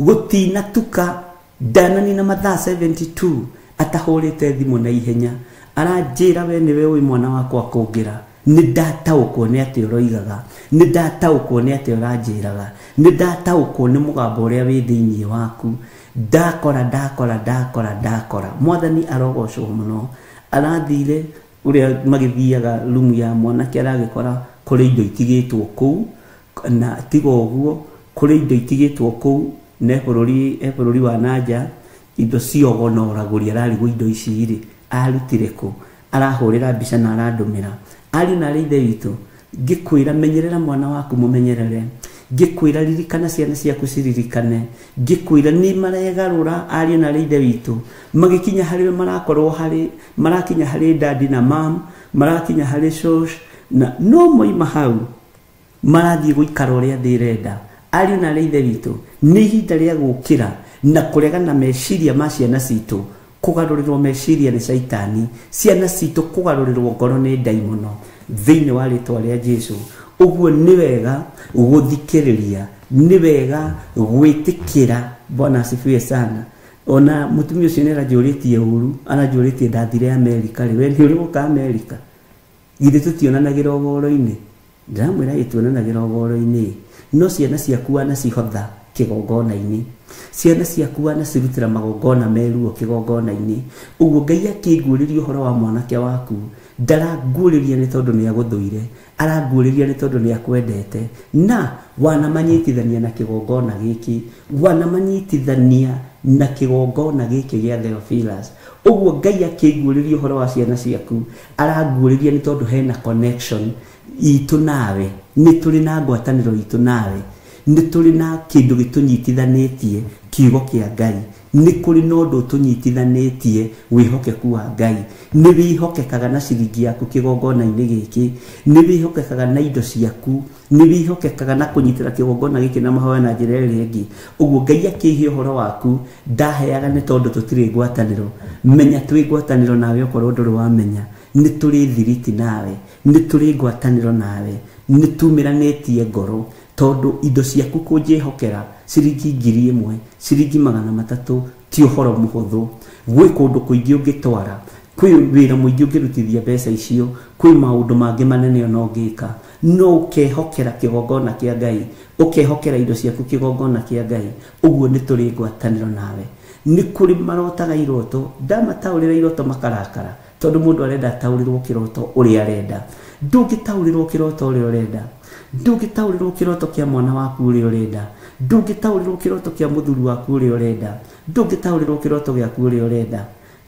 gũtinatuka, ndananina mathaa 72 atahũrĩte thimũ na ihenya, aranjĩra we nĩwe ũĩ mwana wakwa kũngĩra. Nĩ ndataũkwo nĩ atĩ ũroigaga, nĩ ndataũkwo nĩ atĩ ũranjĩraga, nĩ ndataũkwo nĩ mũgambo ũrĩa wĩ thĩinĩ waku. Ndakora. Mwathani arogocwo mũno. Arathire ũrĩa magĩthiaga rumu ya mwanake, aragĩkora kũrĩ indo itigĩtwo kũu, na tiga ũguo, kũrĩ indo itigĩtwo kũu na bũrũri wa nanja, indo ciongonoragũri. Ararigwo indo ici rĩ arutire kũ? Arahũrĩra mbica na arandũmĩra. Ariũ na arĩa ithe witũ, ngĩkwĩra menyerera mwana waku, mũmenyerere. Ngĩkwĩra ririkana ciana ciaku ciririkane. Ngĩkwĩra nĩ maregarũra ariũ na arĩa ithe witũ, magĩkinya harĩ marakorwo marakinya harĩ dadi na mam, marakinya harĩ shosh, na no moima hau marathiĩ gũikara ũrĩa ndĩrenda. ari na leithe bitu ni hinda ria gukira na kuregana meciria ma ciana citu kugarurirwo meciria ni shaitani ciana citu kugarurirwo ngoro ni daimono thiini wa ritwa ria Jesu uguo ni wega guthikiriria ni wega gwitikira Bwana asifiwe sana ona mutumia ucio nera juritie uru ana juritie ndathire America we ni uri guka America githe tutionanagira ogoro-ini ndamwira itionanagira ogoro-ini no ciana ciaku ana cihotha kigongona-ini ciana ciaku ana cirutira magongona meruo kigongona-ini uguo Ngai akinguriria uhoro wa mwanake waku ndaranguriria ni tondu ni aguthuire aranguriria ni tondu ni akwendete na wana manyitithania na kigongona giki wana manyitithania na kigongona giki gia Theophilus uguo Ngai akinguriria uhoro wa ciana ciaku aranguriria ni tondu hena connection itu nawe ni turi na ngwataniro itu nawe ni turi na kindu gitunyitithanitie kiugo kia Ngai ni kuri no ndu tunyitithanitie wihokeku wa Ngai ni wihokekaga na ciringi yaku kigongona-ini giki ni wihokekaga na indo ciaku ni wihokekaga na kunyitira kigongona giki na mahoya na njira ĩrĩa ĩngĩ uguo Ngai akĩhia ũhoro waku ndaheaga ni tondu tutire ngwataniro menya twi ngwataniro nawe okorwo ndũrĩ wamenya ni turi thiriti nawe ni turi ngwataniro nawe ni tumiranĩtie ngoro tondu indo ciaku kunjihokera ciringi 1,000 ciringi 300 ti uhoro muhuthu gwi kundu kuingi ungitwara kwi wira muingi ungirutithia mbeca icio kwi maundu mangi manene ona ungika no ukehokera kigongona kia Ngai ukehokera indo ciaku kigongona kia Ngai uguo ni turi ngwataniro nawe ni kuri marotaga iroto ndamataurira iroto makarakara tondu mundu arenda taurirwo kiroto uri arenda ndungitaurirwo kiroto uri urenda ndungitaurirwo kiroto kia mwana waku uri urenda ndungitaurirwo kiroto kia muthuri waku uri urenda ndungitaurirwo kiroto giaku uri urenda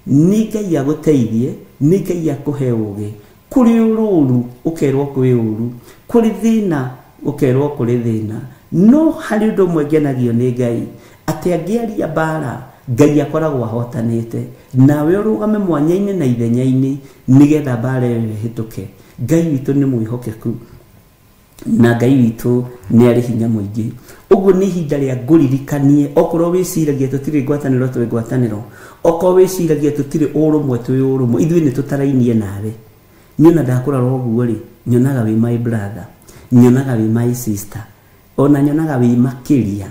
ni Ngai aguteithie ni Ngai akuhe ugi kuri ururu ukerwo kuri uru kuri thina ukerwo kuri thina no hari undu mwengenagio ni Ngai ati angiaria bara Ngai akoragwo ahotanite nawe urugame mwanya-ini na ithenya-ini nigetha bara iyo ihituke Ngai witu ni mwihokeku na Ngai witu ni ari hinya muingi uguo ni hinda ria nguririkanie okorwo wiciragia tutire ngwataniro twi ngwataniro okorwo wiciragia tutire urumwe twi urumwe ithui ni tutarainie nawe nyona ndakurara uguo ri nyonaga wi my brother nyonaga wi my sister ona nyonaga wi makiria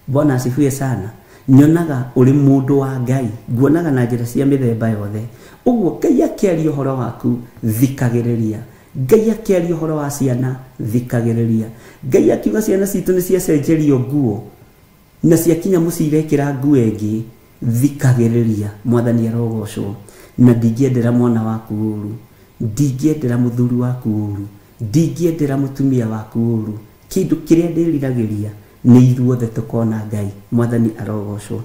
Bwana asifiwe sana nyonaga uri mundu wa Ngai nguonaga na njira cia mithemba yothe uguo Ngai akiaria uhoro waku thikagiriria Ngai akiaria uhoro wa ciana thikagiriria Ngai akiuga ciana citu ni ciacenjerio nguo na ciakinya mucirekira nguo ingi thikagiriria mwathani arogocwo na ndingiendera mwana waku uru ndingiendera muthuri waku uru ndingiendera mutumia waku uru kindu kiria ndiriragiria ni ithuothe tukona Ngai mwathani arogocwo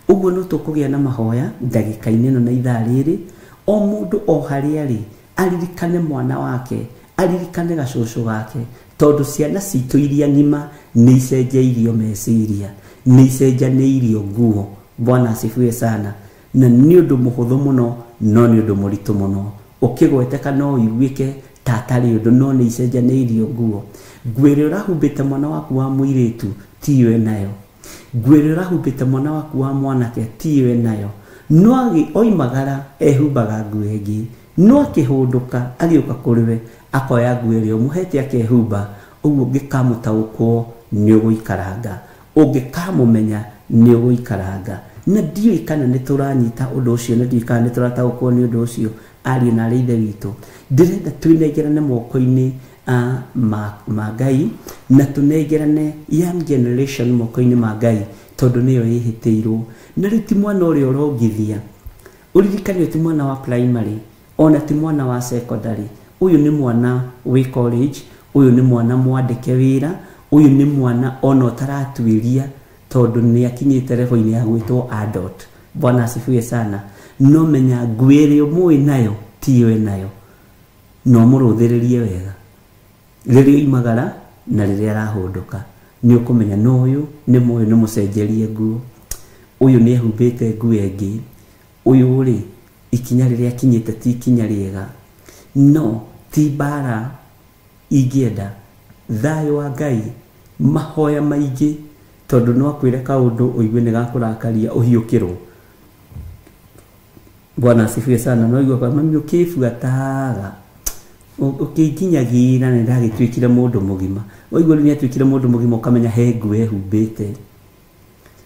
uguo no tukugia na mahoya ndagika-ini ino na ithaa riri o mundu o haria ri aririkane mwana wake aririkane gacucu gake tondu ciana citu iria ngima ni icenjeirio meciria ni icenjaneirio nguo Bwana asifiwe sana na ni undu muhuthu muno no ni undu muritu muno ukigweteka no iguike tatari undu no ni icenjaneirio nguo ngwire urahumbite mwana waku wa muiritu tiwe nayo ngwire urahumbite mwana waku wa mwanake tiwe nayo no agi oimagara ehumbaga nguo ingi no akihunduka agiuka kuriwe akoya nguo iria umuhete akehumba uguo ngikamutaukwo ni uguikaranga ungikamumenya ni uguikaranga na ndiyo kana ni turanyita undu ucio na ndiyo kana ni turataukwo ni undu ucio ari na ithe witu ndirenda twinengerane moko-ini ma Ngai na tunengerane young generation moko-ini ma Ngai tondu niyo ihitiirwo na riti mwana uria urongithia uririkane ti mwana wa primary ona ti mwana wa secondary uyu ni mwana wi college uyu ni mwana mwandike wira uyu ni mwana ona utaratuiria tondu ni akinyite level-ini ya gwitwo adult Bwana asifiwe sana no menya ngwire umwe nayo tiwe nayo no muruthiririe wega riria imagara na riria arahunduka ni ukumenya no uyu ni moyo ni mucenjerie nguo uyu ni ehumbite nguo ingi uyu ri ikinya riria kinyite ti ikinya riega no ti bara ingienda thayo wa Ngai mahoya maingĩ tondu no akwĩre kaũndũ ũigue nĩ gakũrakaria ũhiũkĩrwo. Bwana asifiwe sana. No igua kwa mami ũkĩbuataga ũkĩnginyagira nĩ ndagĩtuĩkire mũndũ mũgima. Waigua nĩ atuĩkire mũndũ mũgima ũkamenya he nguo ehumbĩte.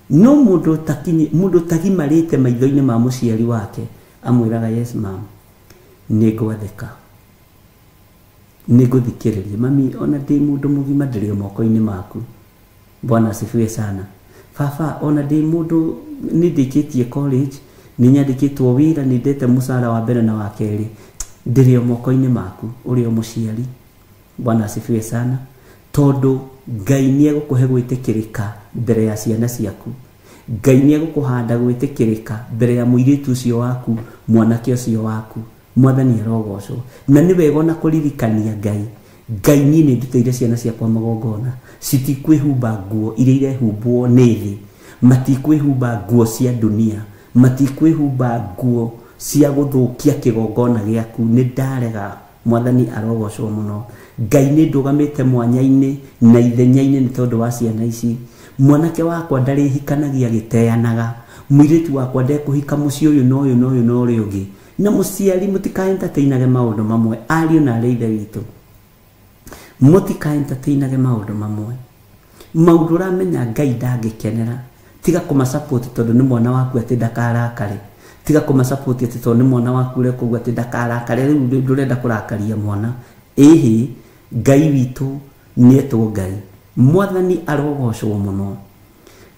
No mũndũ ũtagimarĩte maitho-inĩ ma mũciari wake amwĩraga yes ma'am, nĩngwathĩka, nĩngũthikĩrĩria mami, ona ndĩ mũndũ mũgima ndĩrĩ moko-inĩ maku. Bwana asifiwe sana. Baba, ona ndĩ mũndũ nĩndĩkĩtie college, nĩnyandĩkĩtwo wĩra, nĩndete mũcara wa mbere na wa kerĩ, ndĩrĩ moko-inĩ maku ũrĩ o mũciari. Bwana asifiwe sana. Tondu Ngai nĩegũkũhe gwĩtĩkĩrĩka mbere ya ciana ciaku. Ngai nĩegũkũhanda gwĩtĩkĩrĩka mbere ya mũirĩtu ũcio waku, mwanake ũcio waku. Mwathani arogocwo. Na nĩ wega na kũririkania Ngai. Ngai niĩ nĩndutĩire ciana ciakwa magongona. Citikwĩhumba nguo iria irehumbwo nĩ thĩ. Matikwĩhumba nguo cia dunia. Matikwĩhumba nguo cia gũthũkia kĩgongona gĩaku. Nĩ ndarega. Mwathani arogocwo mũno. Ngai nĩ ndũgamĩte mwanya-inĩ na ithenya-inĩ nĩ tondũ wa ciana ici. Mwanake wakwa ndarĩhikanagia gĩteanaga. Mũirĩtu wakwa ndekũhika mũciĩ ũyũ na ũyũ na ũyũ na ũrĩa ũngĩ. Na mũciari mũtikaentatĩinage maũndũ mamwe. Ariũ na arĩa ithe witũ, mũtikaentatĩinage maũndũ mamwe. Maũndũ ũramenya Ngai ndangĩkenera, tiga kũmasupport tondũ nĩ mwana waku atĩ ndakarakare. Tiga kũmasupport atĩ tondũ nĩ mwana waku ũrekuga atĩ ndakarakare, rĩu ndũrenda kũrakaria mwana. Ĩhĩ Ngai witũ nĩetwo Ngai. Mwathani arogocwo mũno.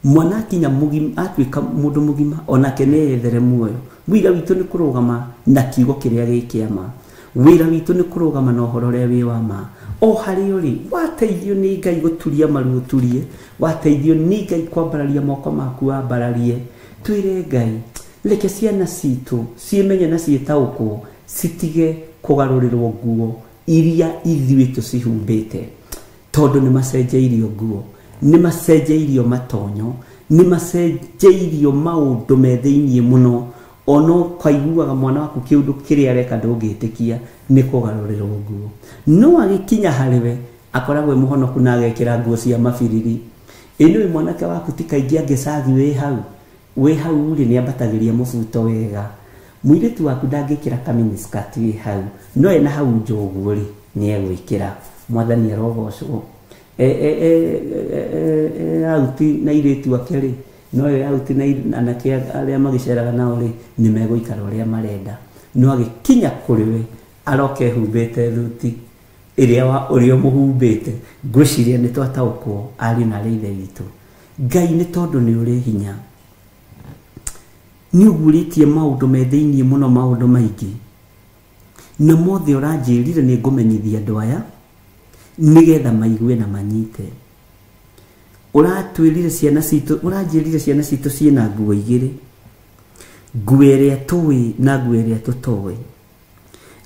Mwana akinya mũgima, atuĩka mũndũ mũgima, onake nĩethere muoyo. Wĩra witũ nĩ kũrũgama na kiugo kĩrĩa gĩkĩama. Wĩra witũ nĩ kũrũgama na ũhoro ũrĩa wĩ wa ma. O harĩa ũrĩ, wateithio nĩ Ngai gũturia maru ũturie, wateithio nĩ Ngai kwambararia moko maku wambararie. Twĩre Ngai, reke ciana citũ ciĩmenye na ciĩtaũkwo, citige kũgarũrĩrwo nguo iria ithuĩ tũcihumbĩte. Tondũ nĩ macenjeirio nguo, nĩ macenjeirio matonyo, nĩ macenjeirio maũndũ me thĩiniĩ mũno. Ono kaiguaga mwana waku kĩũndũ kĩrĩa areka ndũngĩtĩkia nĩ kũgarũrĩrwo nguo. No agĩkinya harĩwe akoragwo mũhonoku na agekĩra nguo cia mabiriri. Ĩno mwanake waku ti kaingĩ angĩcagi wĩ hau rĩ nĩambatagĩria mũbuto wega. Mũirĩtu waku ndangĩkĩra kaminiskati wĩ hau, no ena hau njoguo rĩ nĩegwĩkĩra. Mwathani arogocwo. Auti na irĩtu ake rĩ, no auti na anake arĩa magĩceraga nao rĩ nĩmegũikara ũrĩa marenda. No agĩkinya kũrĩwe aroke humbĩte thuti ĩrĩa ũrĩa mũhumbĩte. Ngwĩciria nĩ twataũkwo ariũ na arĩa ithe witũ. Ngai nĩ tondũ nĩ ũrĩ hinya, nĩ ũgũrĩtie maũndũ me thĩiniĩ mũno, maũndũ maingĩ, na mothe ũranjĩrire nĩ ngũmenyithia andũ aya nĩgetha maigue na manyite. Ũratwĩrire ciana citũ, ũranjĩrire ciana citũ ciĩna nguo igĩrĩ, nguo ĩrĩa tũĩ na nguo ĩrĩa tũtoĩ,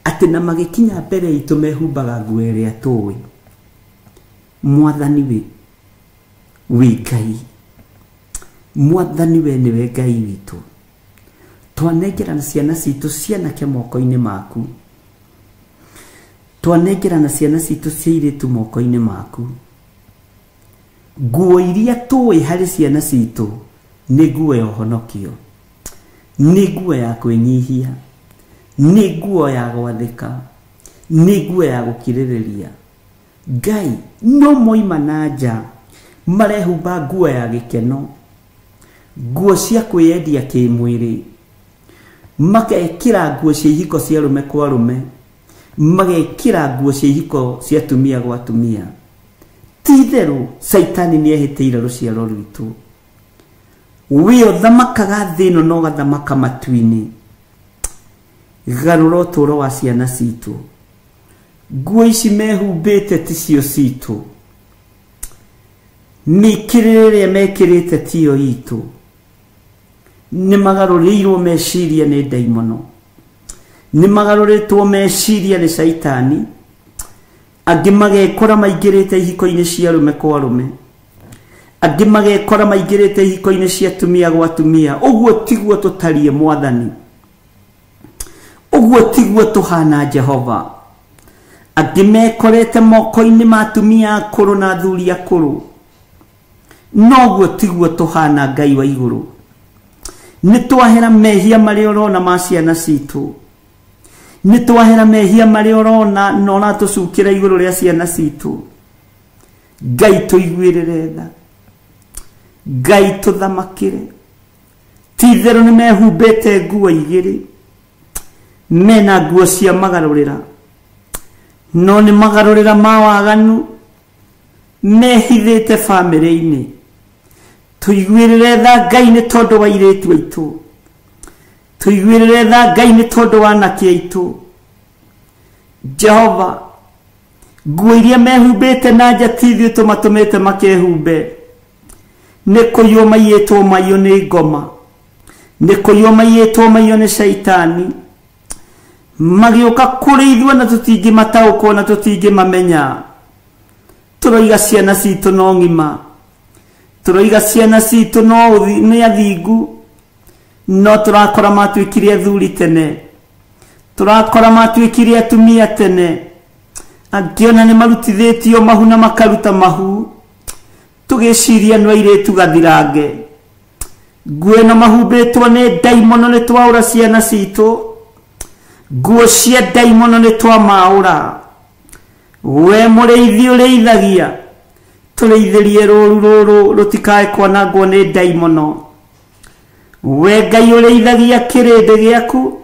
atĩ na magĩkinya mbere itũ mehumbaga nguo ĩrĩa tũĩ. Mwathani wĩ Ngai, Mwathani we nĩwe Ngai witũ. Twanengerana ciana citũ cianake moko-inĩ maku, twanengerana ciana citũ ciairĩtu moko-inĩ maku. Nguo iria tũĩ harĩ ciana citũ nĩ nguo ya ũhonokio, nĩ nguo ya kwĩnyihia, nĩ nguo ya gwathĩka, nĩ nguo ya gũkirĩrĩria. Ngai no moima na nja marehumba nguo ya gĩkeno, nguo cia kwĩyendia kĩmwĩrĩ, magekĩra nguo cia ihiko cia rũme kwa rũme, magekĩra nguo cia ihiko cia tumia gwa tumia. Ti-itherũ Saitani nĩehĩtĩire rũciaro rwitũ. We ũthamakaga thĩ ĩno na ũgathamaka matu-inĩ. Garũra ũtũũro wa ciana citũ. Nguo ici mehumbĩte ti cio citũ, mĩkĩrĩre ĩrĩa mekĩrĩte tiyo itũ. Nĩ magarũrĩirwo meciria nĩ ndaimono, nĩ magarũrĩtwo meciria nĩ Saitani. Angĩ magekora maingĩrĩte ihiko-inĩ cia rũme kwa rũme, angĩ magekora maingĩrĩte ihiko-inĩ cia tumia gwa tumia. Ũguo tiguo tũtariĩ Mwathani, ũguo tiguo tũhana Jehova. Angĩ mekorete moko-inĩ ma tumia akũrũ na athuri akũrũ, noguo tiguo tuhana Ngai wa iguru. Nitwahera mehia mari orona ma ciana citu, nitwahera mehia mari orona nona tucukira iguru ria ciana citu. Ngai tuiguirire tha, Ngai tuthamakire. Tithero ni mehumbite nguo igiri, mena nguo cia magarurira, no ni magarurira ma waganu mehithite family-ini. Tuiguirire tha Ngai ni tondu wa iretu aitu, tuiguirire tha Ngai ni tondu wa anake aitu. Jehova, nguo iria mehumbite na nja tithio tumatumite makehumbe, ni kuyoma yetwo mayo ni ngoma, ni kuyoma yetwo mayo ni shaitani. Magioka kuri ithua na tutingi matauko na tutingi mamenya. Turoiga ciana citu no ngima, turoiga ciana citu no ni athingu, no turakora matwikire athuri tene, turakora matwikire atumia tene. Angiona ni marutithitio mahu na makaruta mahu, tugiciria no iretu gathirange. Nguo na mahumbitwo ni daimono ni twaura ciana citu, nguo cia daimono ni twamaura. We mureithi ureithagia, tureithirie ruru rutikae kwanangwo ni daimono. We Ngai ureithagia kirindi giaku,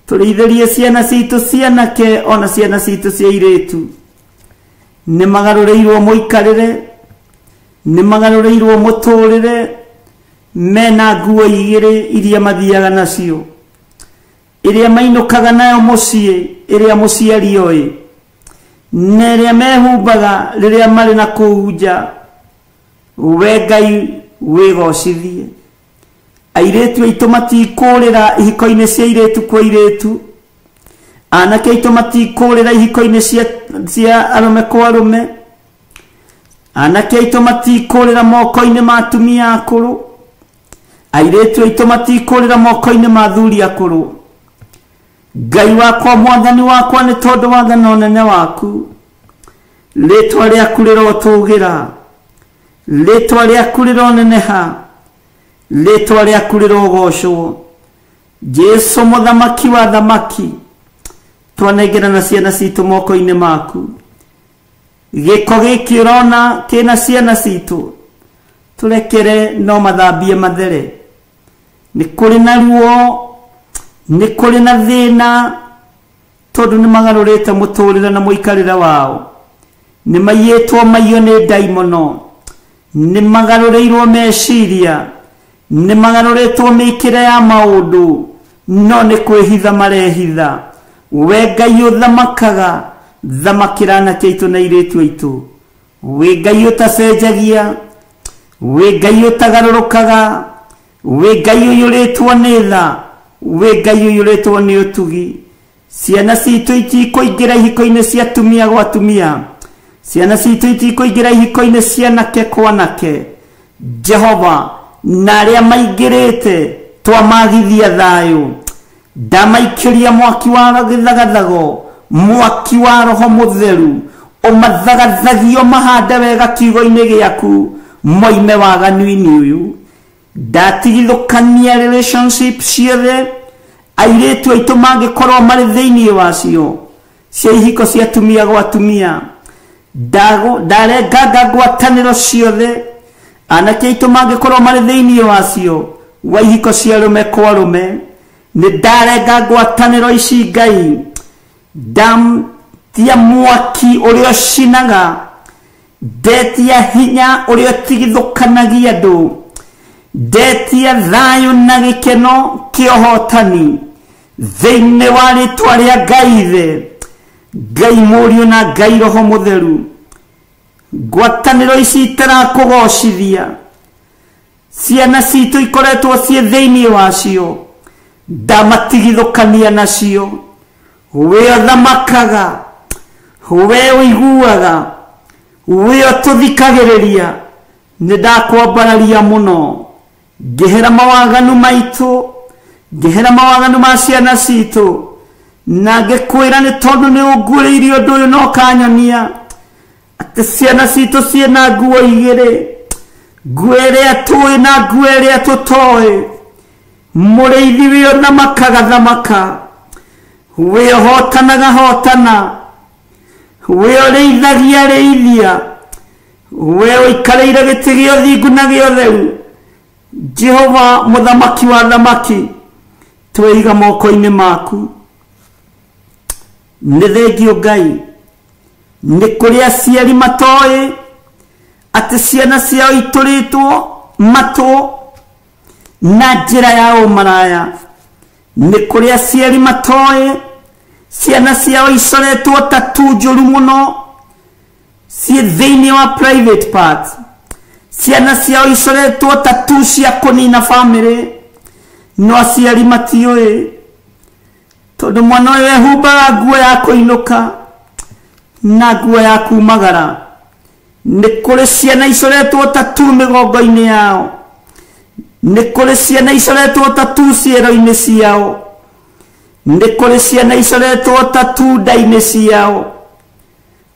tureithirie ciana citu cianake ona ciana citu cia iretu. Ni magarureirwo muikarire, ni magarureirwo muturire, mena nguo igiri iria mathiaga nacio, iria mainukaga nayo mucii, iria muciari oi, neria mehumbaga riria mari na kuunja. We Ngai wigocithie. Airetu aitu matikurira ihiko-ini cia iretu kwa iretu, anake aitu matikurira ihiko-ini cia arume kwa arume, anake aitu matikurira moko-ini ma atumia akuru, airetu aitu matikurira moko-ini ma athuri akuru. Ngai wakwa mwathani wakwa ni tondu wa thana nene waku, ritwa riaku rirotugira, ritwa riaku rironeneha, ritwa riaku rirogocwo. Jesu muthamaki wa thamaki, twanengera na ciana citu moko-ini maku. Giko giki urona kina ciana citu, turekere no mathambie mathere. Ni kuri na ruo, ni kuri na thina, tondu ni magarurite muturire na muikarire wao. Ni mayetwo mayo ni daimono, ni magarureirwo meciria, ni magaruritwo mikire ya maundu, no ni kwihitha marehitha. We Ngai uthamakaga, thamakira anake aitu na iretu aitu. We Ngai utacenjagia, we Ngai utagarurukaga, we Ngai uyuritwo ni tha, we Ngai uyuritwo ni utugi. Ciana citu itikuingira ihiko-ini cia atumia gwa atumia, ciana citu itikuingira ihiko-ini cia anake kwa anake. Jehova, na aria maingirite twamagithia thayu, ndamaikiria mwaki wa githagathago, mwaki wa Roho Mutheru, umathagathagie mahande wega kiugo-ini giaku, moime waganu-ini uyu. Ndatigithukania relationship ciothe airetu aitu mangikorwo mari thiini wacio cia ihiko cia atumia gwa atumia. Ndarenga ngwataniro ciothe anake aitu mangikorwo mari thiini wacio wa ihiko cia arume kwa arume. Ni ndarenga ngwataniro ici Ngai, ndamtia mwaki uria ucinaga, ndetia hinya uria utigithukanagia andu, ndetia thayu na gikeno kiohotani thiini wa ritwa ria Ngai the, Ngai Muriu na Ngai Roho Mutheru. Ngwataniro ici itarakugocithia, ciana citu ikoretwo cie thiini wacio, ndamatigithukania nacio. We uthamakaga, we uiguaga, we ututhikagiriria. Ni ndakwambararia muno, ngihera mawaganu maitu, ngihera mawaganu ma ciana citu, na ngikwira ni tondu ni unguriirie undu uyu no kanyonia ati ciana citu ciena nguo igiri. Gwere tuwe na gwere tutoe mureithi wio na makaga thamaka wio hotana wio reithagia reithia wio ikareire giti gio thingu na gio theu Jehova muthamaki wa thamaki tweiga moko-ini maku nĩ thengio Ngai nĩ kũrĩ aciari matoĩ atĩ ciana ciao itũrĩtwo matũ na njĩra ya ũmaraya nĩ kũrĩ aciari matoĩ ciana ciao icoretwo tatu njũru mũno ciĩ thĩinĩ wa private part ciana ciao icoretwo tatu cia kũnina bamĩrĩ no aciari matiũĩ tondũ mwana ũyũ ehumbaga nguo ya kũinũka na nguo ya kumagara nĩ kũrĩ ciana icoretwo tatu mĩgongo-inĩ yao nĩ kũrĩ ciana icoretwo tatu ciero-inĩ ciao nĩ kũrĩ ciana icoretwo tatu nda-inĩ ciao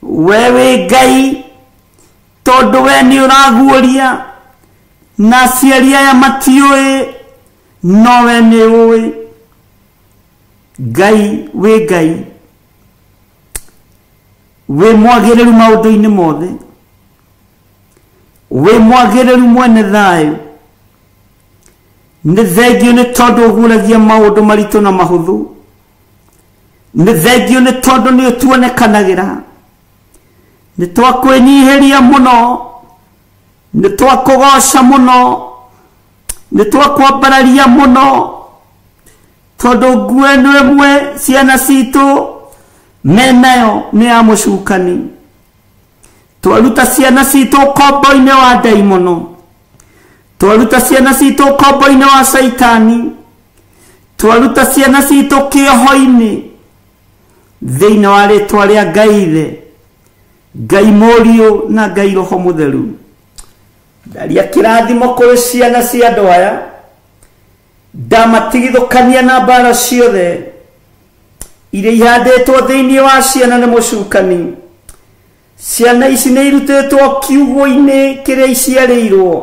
we wĩ Ngai tondũ we nĩ ũraguũria na aciari aya matiũĩ no we nĩ ũĩ Ngai wĩ Ngai wĩ mwagĩrĩru maũndũ-inĩ mothe wĩ mwagĩrĩru mwene thayũ nĩ thengio nĩ tondũ ũguũragia maũndũ maritũ na mahũthũ nĩ thengio nĩ tondũ nĩ ũtuonekanagĩra nĩ twakwĩnyihĩria mũno nĩ twakũgoca mũno nĩ twakwambararia mũno tondũ nguo ĩno ĩmwe ciana citũ menayo nĩ ya mũcukani twaruta ciana citũ ũkombo-inĩ wa ndaimono twaruta ciana citũ ũkombo-inĩ wa caitani twaruta ciana citũ kĩoho-inĩ thĩinĩ wa rĩtwa rĩa Ngai Ithe Ngai Mũriũ na Ngai Roho Mũtheru ndaria kĩrathimo kũrĩ ciana cia andũ aya ndamatigithũkania na mbara ciothe iria ihandĩtwo thĩinĩ wa ciana nĩ mũcukani ciana ici nĩ irutĩtwo kiugo-inĩ kĩrĩa iciarĩirwo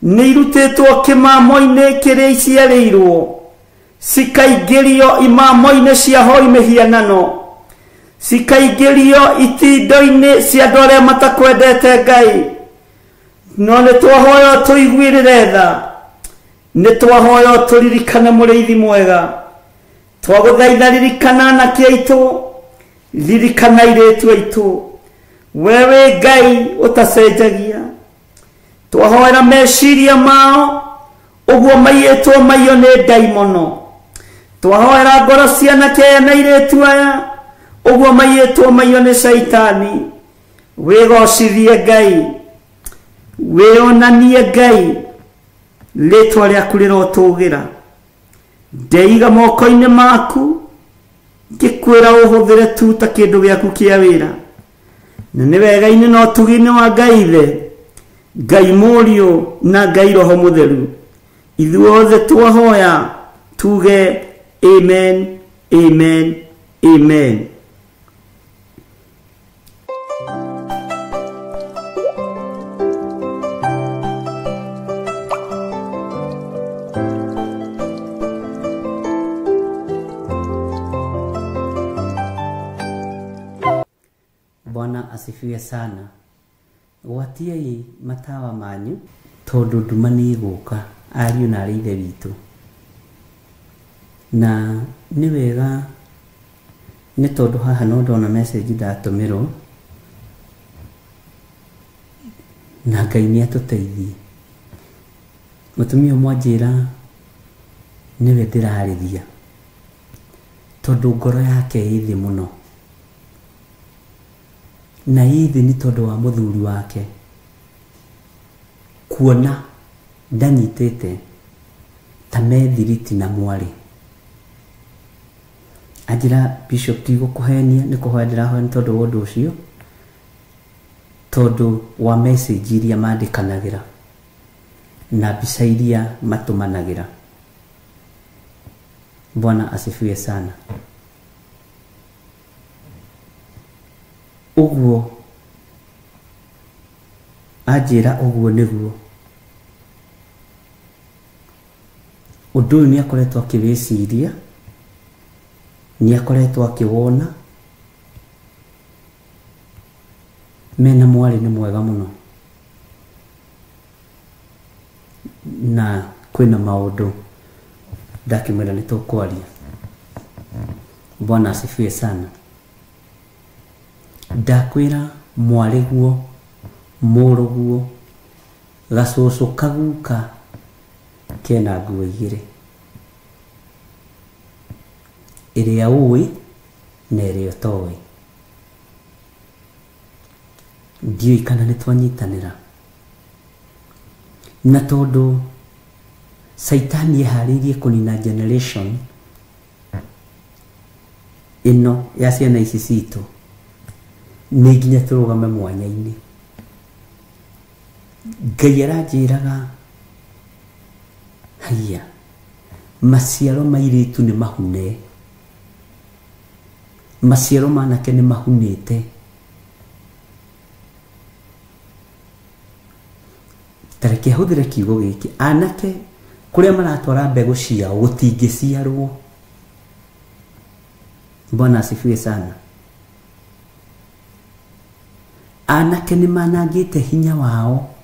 nĩ irutĩtwo kĩmamo-inĩ kĩrĩa iciarĩirwo cikaingĩrio imamo-inĩ cia hoi mĩhianano cikaingĩrio itindo-inĩ cia andũ arĩa matakwendete Ngai no nĩ twahoya tũiguĩrĩre tha nĩ twahoya tũririkane mũrĩithi mwega twagũthaitha ririkana anake aitũ ririkana airĩtu aitũ we wĩ Ngai ũtacenjagia twahoera meciria mao ũguo maiyĩtwo maiyũ nĩ ndaimono twahoera ngoro cia anake aya na airĩtu aya ũguo maiyĩtwo maiyũ nĩ caitani wĩgocithie Ngai wĩonanie Ngai rĩtwa rĩaku rĩrotũgĩra ndeiga moko-inĩ maku ngĩkwĩra ũhũthĩre tu ta kĩndũ gĩaku kĩa wĩra na nĩ wega-inĩ na ũtugi-inĩ wa Ngai Ithe Ngai Mũriũ na Ngai Roho Mũtheru ithuothe twahoya tuge amen amen amen. Bwana asifiwe sana. Watiai matawa manyu tondu nduma nĩ ĩgũka ariũ na arĩ ithe witũ na nĩ wega nĩ tondũ haha no ndona message ndatũmĩrwo na Ngai nĩ atũteithie mũtumia mwanjĩra nĩwe ndĩrarĩria tondũ ngoro yake ĩ thĩ mũno na hithi nĩ tondũ wa mũthuri wake kuona ndanyitĩte ta methiriti na mwarĩ anjĩra Bishop tigũkũhenia nĩ kũhoya ndĩrahoya nĩ tondũ wa ũndũ ũcio tondũ wa message iria mandĩkanagĩra na mbica iria matũmanagĩra. Bwana asifiwe sana. Uguo anjĩra ũguo nĩguo. Ũndũ ũyũ nĩ akoretwo akĩwĩciria, nĩ akoretwo akĩwona, mena mwarĩ nĩ mwega mũno, na kwĩna maũndũ ndakĩmwĩra nĩ tũkwaria. Bwana asifiwe sana. Ndakwĩra mwarĩguo, mũrũguo, gacũcũ kaguka kena nguo igĩrĩ, ĩrĩa ũĩ na ĩrĩa ũtoĩ. Ndiũĩ kana nĩ twanyitanĩra, na tondũ Saitani eharĩirie kũnina generation ĩno ya ciana ici citũ, nĩ nginya tũrũgame mwanya-inĩ. Ngai aranjĩraga, haiya, maciaro mairĩtu nĩ mahune, maciaro manake nĩ mahunĩte. Tareke hũthĩre kiugo gĩkĩ, anake kũrĩa maratwara mbegũ ciao gũtingĩciarwo. Bwana asifiwe sana. Anake nĩ manangĩte hinya wao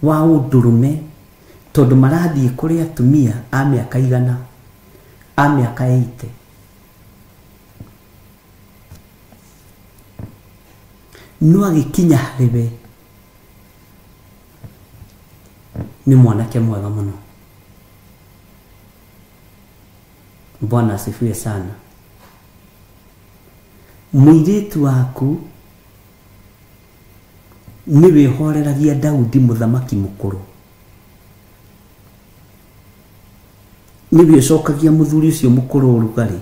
wa ũndũrũme, tondũ marathiĩ kũrĩ atumia a mĩaka 100, a mĩaka 80. No agĩkinya harĩwe nĩ mwanake mwega mũno. Bwana asifiwe sana. Mũirĩtu waku nĩ wĩhoreragia Daudi mũthamaki mũkũrũ, nĩ wĩcokagia mũthuri ũcio mũkũrũ ũrugarĩ.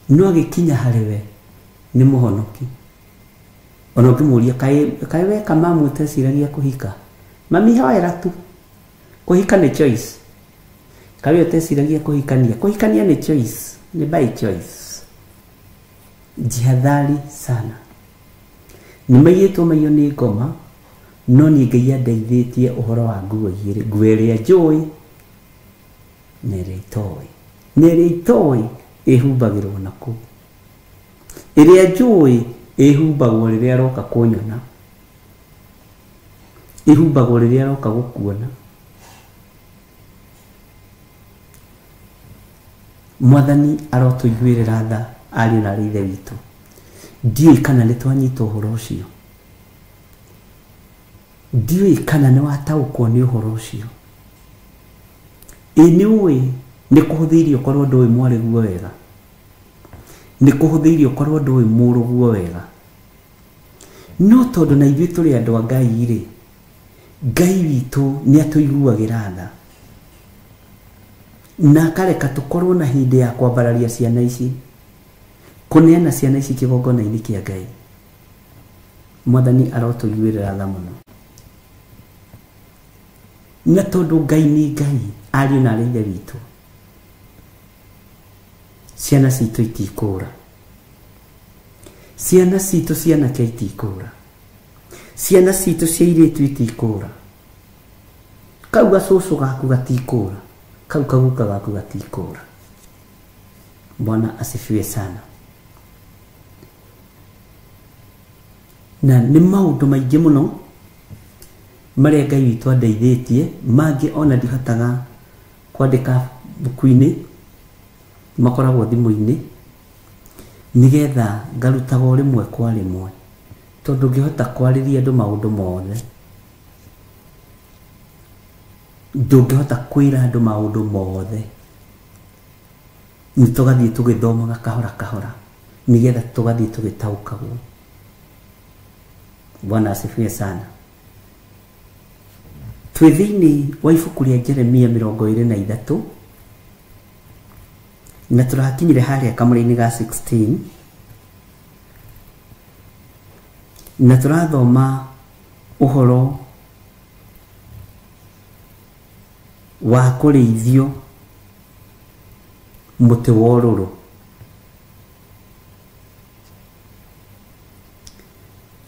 No agĩkinya harĩwe nĩ mũhonoki. Ona ũkĩmũria kaĩ weka mamu ũteciragia kũhika? Mami hoera tu. Kũhika nĩ choice. Kaĩ ũteciragia kũhikania? Kũhikania nĩ choice, nĩ by choice. Jihadhari sana. Nĩ maiyĩtwo maiyũ nĩ ngoma, no niĩ Ngai andeithĩtie ũhoro wa nguo igĩrĩ, nguo ĩrĩa njũĩ na ĩrĩa itoĩ. Na ĩrĩa itoĩ ĩhumbagĩrwo nakũu, ĩrĩa njũĩ ĩhumbagwo rĩrĩa aroka kũnyona, ĩhumbagwo rĩrĩa aroka gũkuona. Mwathani arotũiguĩrĩra tha, ariũ na aarĩ a Ithe witũ. Ndiũĩ kana nĩ twanyita ũhoro ũcio, ndiũĩ kana nĩ wataũkwo nĩ ũhoro ũcio. Ĩ nĩ ũĩ nĩ kũhũthĩirio korwo ndũĩ mwarĩguo wega, nĩ kũhũthĩirio korwo ndũĩ mũrũguo wega. No tondũ na ithuĩ tũrĩ andũ a Ngai-rĩ, Ngai witũ nĩ atũiguagĩra tha, na akareka tũkorwo na hĩndĩ ya kwambararia ciana ici, kũneana ciana ici kĩgongona-inĩ kĩa Ngai. Mwathani arotũiguĩrĩra tha mũno. Na tondũ Ngai nĩ Ngai, ariũ na aarĩ a Ithe witũ, ciana citũ itikũra, ciana citũ cianake itikũra, ciana citũ cia airĩtu itikũra. Kau gacũcũ gaku gatikũra, kau kaguka gaku gatikũra. Bwana asifiwe sana. Na nĩ maũndũ maingĩ mũno marĩa Ngai witũ andeithĩtie, mangĩ ona ndihotaga kwandĩka buku-inĩ, makoragwo thimũ-inĩ, nĩgetha ngarutaga o rĩmwe kwa rĩmwe, tondũ ngĩhota kwarĩria andũ maũndũ mothe, ndũngĩhota kwĩra andũ maũndũ mothe. Nĩ tũgathiĩ tũgĩthomaga kahora kahora, nĩgetha tũgathiĩ tũgĩtaũkagwo. Bwana asifiwe sana. Twĩ thĩinĩ wa ibuku rĩa Jeremia 23, na tũrakinyire harĩa kamũra-inĩ ga 16, na tũrathoma ũhoro wa kũrĩithio mũtĩ wa ũrũrũ.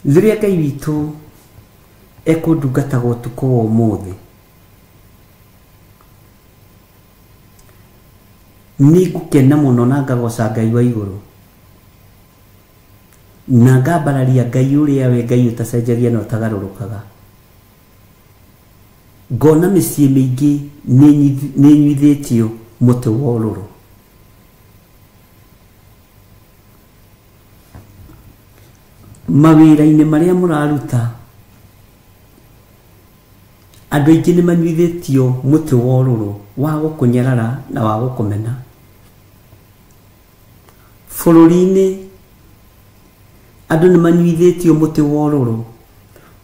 riria Ngai witu ekundungataga utuko wa umuthi ni gukena muno na ngagoca Ngai wa iguru na ngambararia Ngai uria we Ngai utacenjagia na utagarurukaga ngona mĩciĩ mĩingĩ nĩ nyuithĩtio mũtĩ wa ũrũrũ mawĩra-inĩ marĩa mũraruta andũ aingĩ nĩ manyuithĩtio mũtĩ wa ũrũrũ wa gũkũnyarara na wa gũkũmena bũrũri-inĩ andũ nĩ manyuithĩtio mũtĩ wa ũrũrũ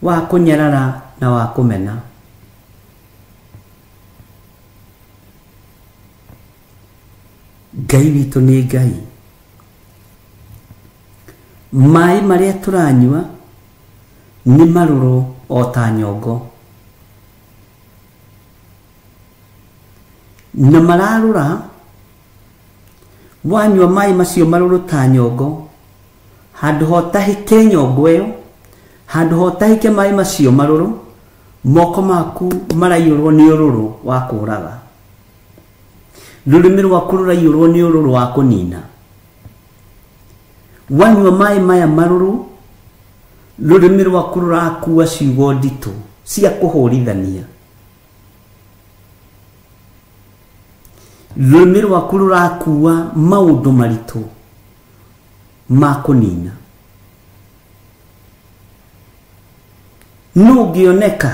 wa kũnyarara na wa kũmena Ngai witũ nĩ Ngai maĩ marĩa tũranyua nĩ marũrũ o ta nyongo na mararũra wanyua maĩ macio marũrũ ta nyongo handũ ho tahike nyongo ĩyo handũ ho tahike maĩ macio marũrũ moko maku maraiyũrwo nĩ ũrũrũ wa kũũraga rũrĩmĩ rwaku rũraiyũrwo nĩ ũrũrũ wa kũnina wanyua maĩ maya marũrũ rũrĩmĩ rwaku rũrakua ciugo nditũ cia kũhũrithania rũrĩmĩ rwaku rũrakua maũndũ maritũ ma kũnina no ũngĩoneka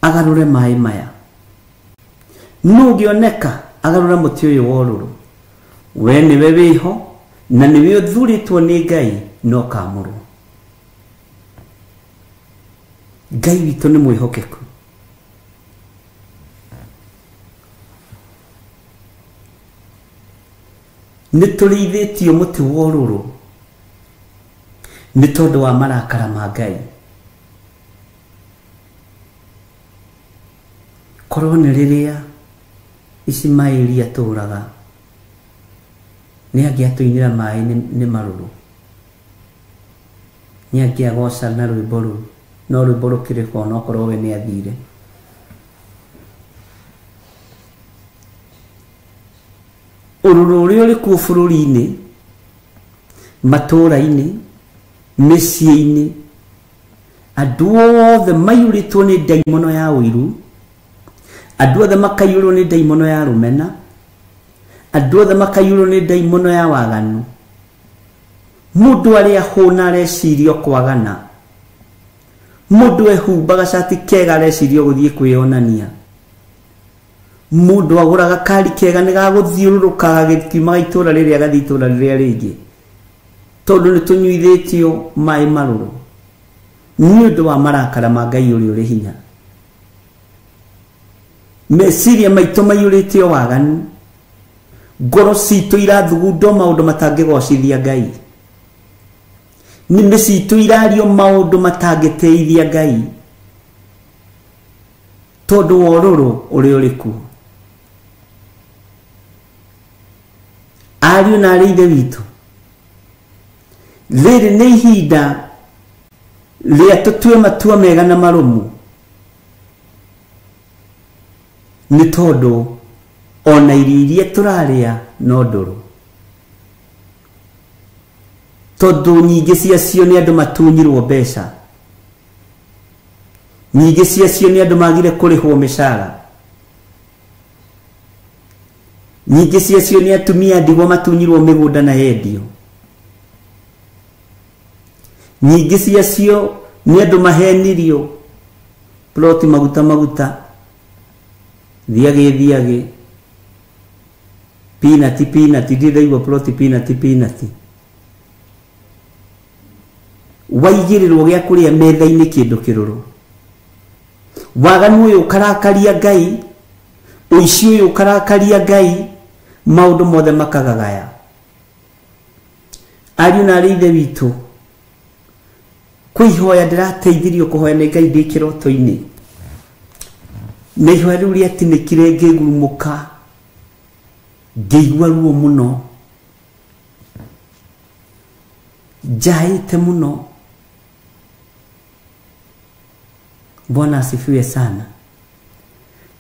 agarũre maĩ maya no ũngĩoneka agarũre mũtĩ ũyũ wa ũrũrũ we nĩwe wĩho na nĩwe ũthurĩtwo nĩ Ngai no kamũrwo Ngai witũ nĩ mwĩhokeku nĩ tũrĩithĩtio mũtĩ wa ũrũrũ nĩ tondũ wa marakara ma Ngai korwo nĩ rĩrĩa Ismaeli atũraga nĩ angĩatũinĩra maĩ nĩ marũrũ nĩ angĩagoca na rwĩmbo rũu no rwĩmbo rũkĩrĩka ona okorwo we nĩ athire ũrũrũ ũrĩa ũrĩ kuo bũrũri-inĩ matũũra-inĩ mĩciĩ-inĩ andũ othe maiyũrĩtwo nĩ ndaimono ya ũiru andũ othe makaiyũrwo nĩ ndaimono ya rũmena andũ othe makaiyũrwo nĩ ndaimono ya waganu mũndũ arĩa hũna areciria kwagana mũndũ ehumbaga cati kega areciria gũthiĩ kwĩonania mũndũ agũraga kari kega nĩ gagũthiũrũrũkaga gĩkiumaga itũũra rĩrĩa agathiĩ itũũra rĩrĩa rĩngĩ tondũ nĩ tũnyuithĩtio maĩ marũrũ nĩ ũndũ wa marakara ma Ngai ũrĩa ũrĩ hinya meciria maitũ maiyũrĩte o waganu ngoro citũ irathugundwo maũndũ matangĩgocithia Ngai nĩmĩ citũ irario maũndũ matangĩteithia Ngai tondũ wa ũrũrũ ũrĩa ũrĩ kuo ariũ na arĩ ithe witũ rĩrĩ nĩ ihinda rĩa tũtue matua mega na marũmu nĩ tondũ ona irio iria tũrarĩa no ndũrũ tondũ nyingĩ ciacio nĩ andũ matunyirwo mbeca nyingĩ ciacio nĩ andũ magire kũrĩhwo mĩcara nyingĩ ciacio nĩ atumia ndigwa matunyirwo mĩgũnda na yendio nyingĩ ciacio nĩ andũ mahenirio ploti maguta thiagĩ peanut ndĩraigua ploti peanut waigĩrĩrwo gĩa kũrĩa metha-inĩ kĩndũ kĩrũrũ waganu ũyũ ũkarakaria Ngai ũici ũyũ ũkarakaria Ngai maũndũ mothe makagagaya ariũ na arĩ ithe witũ kwĩhoya ndĩrateithirio kũhoya nĩ Ngai ndĩ kĩroto-inĩ na ihoya rĩu rĩatinĩkire ngĩgurumũka ngĩigua ruo mũno Jaite muno. Bwana asifiwe sana.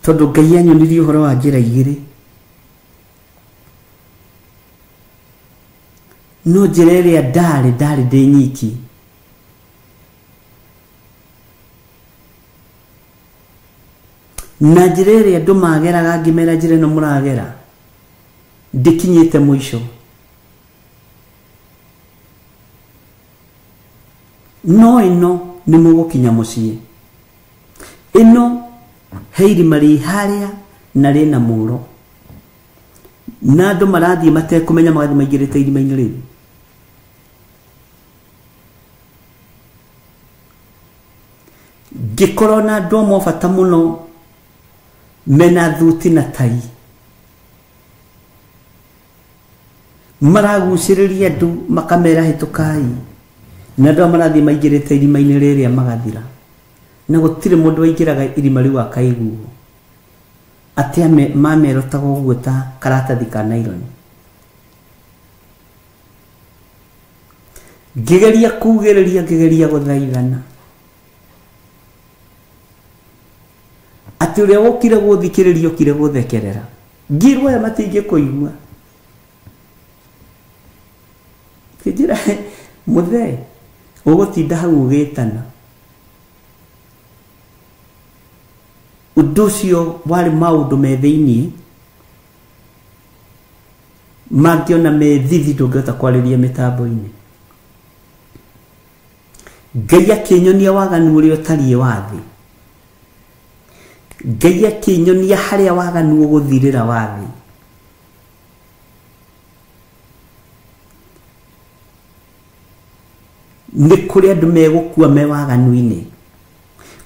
Tondu Ngai anyonirie uhoro wa njira igiri. No njira iria ndari ndi nyiki. Na njira iria andu mageraga ngimera njira ino muragera ndikinyite mwisho. No ino ni mugukinya mucie. Ino heiri mari haria na rina muro. Na andu marathie matekumenya magathi maigirite irima-ini riu. Gikorwo na andu amwe bata muno mena thuti na tai. Maraguciriria andu makamera hitukai. Na andu marathie maigirite irima-ini riria magathira. Na gutire mundu waingiraga irima riu akaiguo. Ati mamerotaga uguo ta karatathi ka nylon. Ngigeria kugiriria ngigeria guthaithana. Ati uria wokire guthikiriria ukire guthekerera. Ngirwa ya matingi kuigua. Kijira muthe ugutinda hau ugitana. Undu ucio wari maundu me thiini mangiona me thithi ndungihota kwariria mitambo-ini. Ngai akinyonia waganu uria utarie wathi. Ngai akinyonia haria waganu uguthirira wathi. Ni kuri andu megukua me waganu-ini.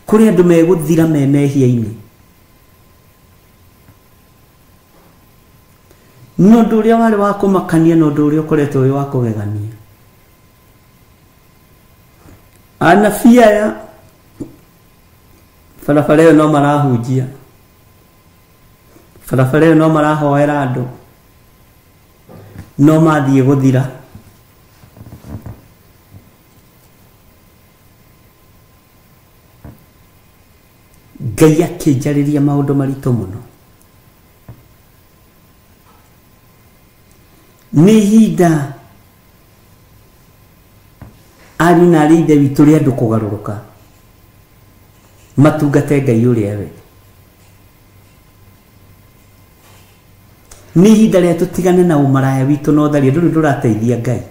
Kuri andu meguthira me mehia-ini. No ndu uria wari wa kumakania no ndu uria ukoretwo wi wa kugegania. Anabii aya barabara ĩyo no marahunjia. Barabara ĩyo no marahoera andu. No mathie guthira. Ngai akinjariria maundu maritu muno. Ni hinda ari na rinde witu ria andu kugaruruka matungate Ngai uria we. Ni hinda ria tutigane na umaraya witu no thari nduri ndurateithia Ngai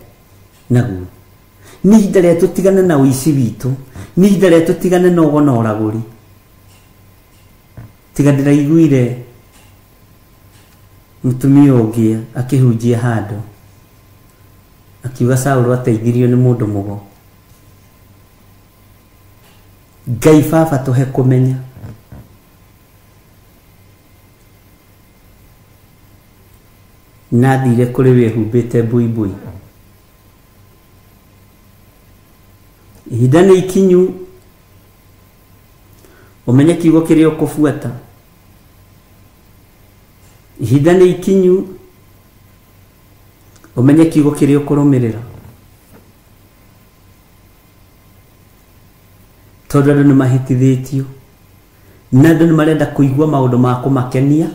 naguo. Ni hinda ria tutigane na uici witu. Ni hinda ria tutigane na ugona uraguri. Tiga ndiraiguire mutumia ungi akihunjia handu akiuga Saulu ateithirio ni mundu mugo. Ngai baba tuhe kumenya. Nathire kuri we humbite buibui. Ihinda ni ikinyu umenye kiugo kiria ukubuata. Ihinda ni ikinyu umenye kiugo kiria ukurumirira. Tondu andu ni mahitithitio na andu ni marenda kuigua maundu ma kumakenia.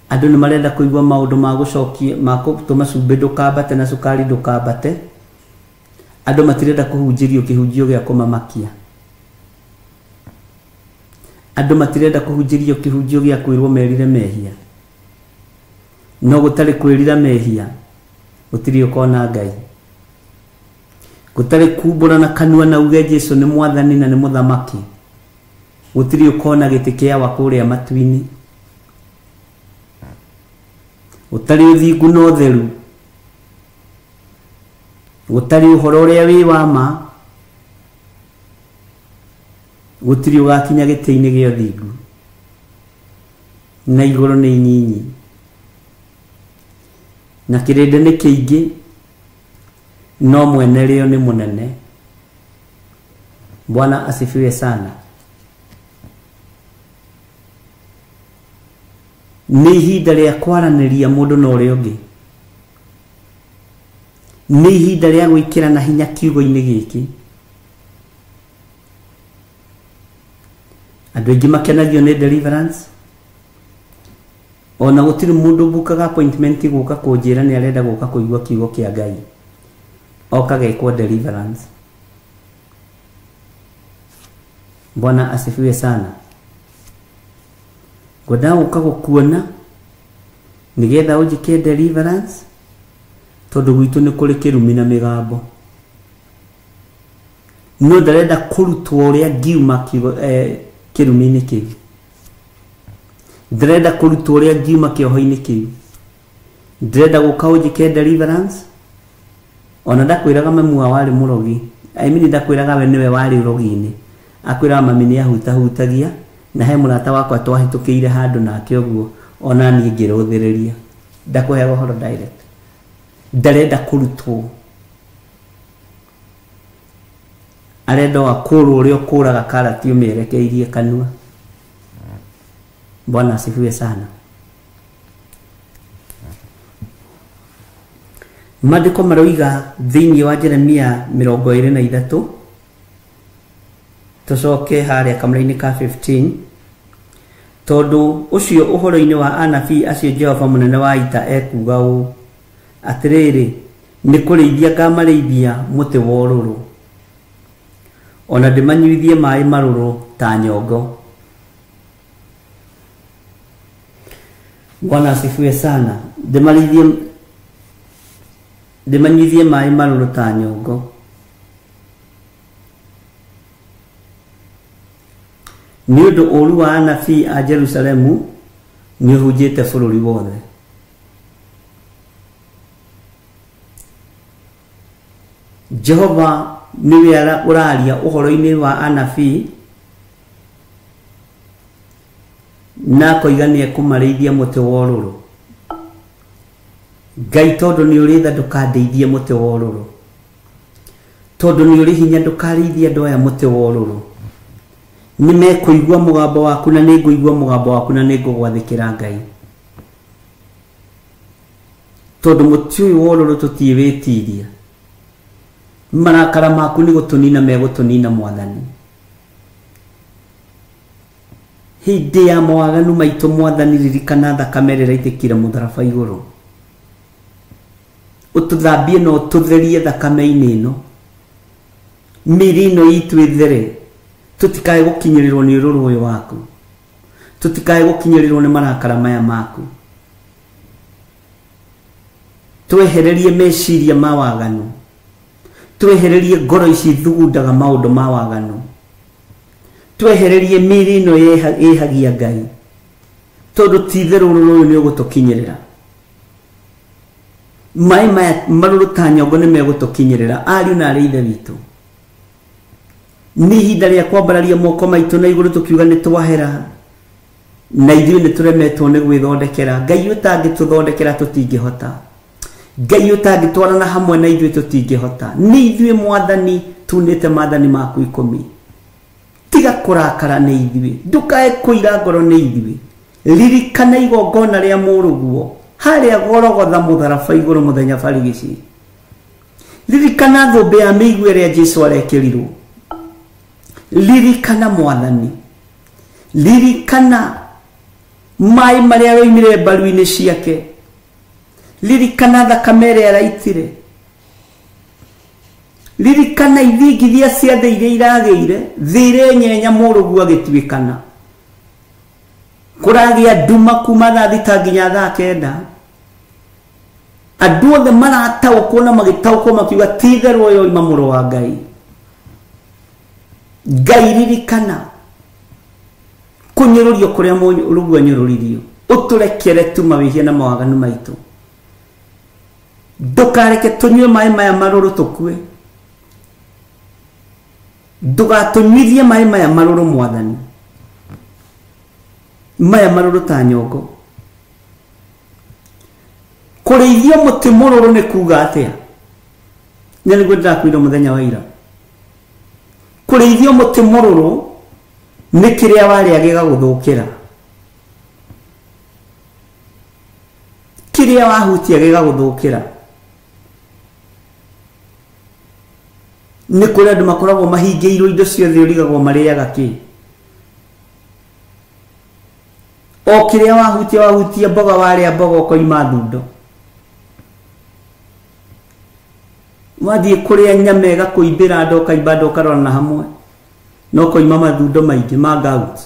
Andu ni marenda kuigua maundu ma gucokia ma gutuma cumbi ndukambate na cukari ndukambate. Andu matirenda kuhunjirio kihunjio gia kumamakia. Andu matirenda kuhunjirio kihunjio gia kwirwo merire mehia. No gutari kwirira mehia utiri ukona Ngai. Gutari kumbura na kanua na uge Jesu ni mwathani na ni muthamaki. Utiri ukona giti kia wa kuria matu-ini. Utari uthingu no theru. Utari uhoro uria wi wa ma. Utiri ugakinya giti-ini gia uthingu. Na iguru ni nyinyi. Na kirinde ni kiingi no mwene rio ni munene. Bwana asifiwe sana. Ni ihinda ria kwaraniria mundu na uria ungi. nĩ ihinda rĩa gwĩkĩra na hinya kiugo-inĩ gĩkĩ. Andũ aingĩ makenagio nĩ deliverance, ona gũtirĩ mũndũ bukaga appointment gũka kũnjĩra nĩ arenda gũka kũigua kiugo kĩa Ngai, oka gekwo deliverance. Bwana asifiwe sana. Ngwenda gũka gũkuona nĩgetha ũnjĩke deliverance, tondũ gwitũ nĩ kũrĩ kĩrumi na mĩgambo. No ndarenda kũrutwo ũrĩa ngiuma kĩrumi-inĩ kĩu, ndarenda kũrutwo ũrĩa ngiuma kĩoho-inĩ kĩu, ndarenda gũka ũnjĩke deliverance. Ona ndakwĩraga mamu wao warĩ mũrogi, ndakwĩraga we nĩwe warĩ ũrogi-inĩ, akwĩraga mami nĩ ahutahutagia, na he mũrata wakwa twahĩtũkĩire handũ nake ũguo, ona niĩ ngĩrũthĩrĩria. Ndakũheaga ũhoro direct, ndarenda kũrutwo, arenda wakũrwo ũrĩa ũkũraga karati ũmĩerekeirie kanua. Bwana asifiwe sana. Maandĩko maroiga thĩinĩ wa Jeremia 23, tũcoke harĩa kamũra-inĩ ka 15, tondũ ũcio ũhoro-inĩ wa anabii acio Jehova mũnene wa ita ekuga ũũ atĩrĩrĩ, nĩ kũrĩithia ngamarĩithia mũtĩ wa ũrũrũ, ona ndĩmanyuithie maĩ marũrũ ta nyongo. Bwana asifiwe sana. Ndĩmanyuithie maĩ marũrũ ta nyongo. Nĩ ũndũ ũru wa anabii a Jerusalemu nĩ ũhunjĩte bũrũri wothe. Jehova nĩwe ũraria ũhoro-inĩ wa anabii, na koiga nĩ ekũmarĩithia mũtĩ wa ũrũrũ. Ngai, tondũ nĩ ũrĩ tha ndũkandeithie mũtĩ wa ũrũrũ, tondũ nĩ ũrĩ hinya ndũkarĩithie andũ aya mũtĩ wa ũrũrũ. Nĩ mekũigua mũgambo waku na nĩ ngũigua mũgambo waku na nĩ ngũgwathĩkĩra Ngai, tondũ mũtĩ ũyũ wa ũrũrũ tũtiwĩtiria. Marakara maku nĩ gũtũnina megũtũnina Mwathani. Hĩndĩ ya mawaganu maitũ Mwathani, ririkana thakame ĩrĩa ĩraitĩkire mũtharaba igũrũ, ũtũthambie na ũtũtherie thakame-inĩ ĩno, mĩĩrĩ ĩno itũ ĩthere, tũtikae gũkinyĩrĩrwo nĩ ũrũrũ ũyũ waku, tũtikae gũkinyĩrĩrwo nĩ marakara maya maku. Twehererie meciria ma waganu, twehererie ngoro ici thugundaga maũndũ ma waganu, twehererie mĩĩrĩ ĩno ĩhagia Ngai, tondũ ti itherũ ũrũrũ ũyũ nĩ ũgũtũkinyĩrĩra. Maĩ maya marũrũ ta nyongo nĩ megũtũkinyĩrĩra, ariũ na arĩ ithe witũ. Nĩ ihinda rĩa kwambararia moko maitũ na igũrũ tũkiuga nĩ twahera, na ithuĩ nĩ tũremetwo nĩ gwĩthondekera. Ngai ũtangĩtũthondekera tũtingĩhota, Ngai ũtangĩtwarana hamwe na ithuĩ tũtingĩhota. Nĩ ithuĩ Mwathani tunĩte maathani maku 10. Tiga kũrakara nĩ ithuĩ, ndũkae kũira ngoro nĩ ithuĩ. Ririkana igongona rĩa mũrũguo harĩa Gologotha mũtharaba igũrũ mũthenya barigici. Ririkana thũmbĩ ya mĩigua ĩrĩa Jesũ arekĩrirwo. Ririkana Mwathani, ririkana maĩ marĩa yoimire mbaru-inĩ ciake, ririkana thakame ĩrĩa araitire, ririkana ithingithia cia thĩ iria iragĩire, thĩ ĩrĩ nyenya mũrũguo agĩtuĩkana. Kũragĩa nduma kuma thaa thita nginya thaa 9, andũ othe marataũkwo na magĩtaũkwo makiuga ti itherũ ũyũ oima mũrũ wa Ngai. Ngai, ririkana kũnyũrũrio kũrĩa mũrũguo anyũrũririo, ũtũrekere tu mawĩhia na mawaganu maitũ. Ndũkareke tũnyue maĩ maya marũrũ tũkue, ndũgatũnyuithie maĩ maya marũrũ Mwathani, maya marũrũ ta nyongo. Kũrĩithio mũtĩ mũrũrũ nĩ kuuga atĩa? Nĩ nĩguo ndĩrakwĩra mũthenya wa ira. Kũrĩithio mũtĩ mũrũrũ nĩ kĩrĩa warĩa gĩgagũthũkĩra, kĩrĩa wahutia gĩgagũthũkĩra. nä kå rä andå makoragwo mahingä irwo indo ciothe å rigagwo marĩaga kä o kä rä a wahutia mboga warä a mboga ũkoima thundo wathiĩ kå rä a nyama ĩgakũimbĩra andũ ũkaimba andũ ũkarorana hamwe no ũkoima mathundo maingĩ ma gout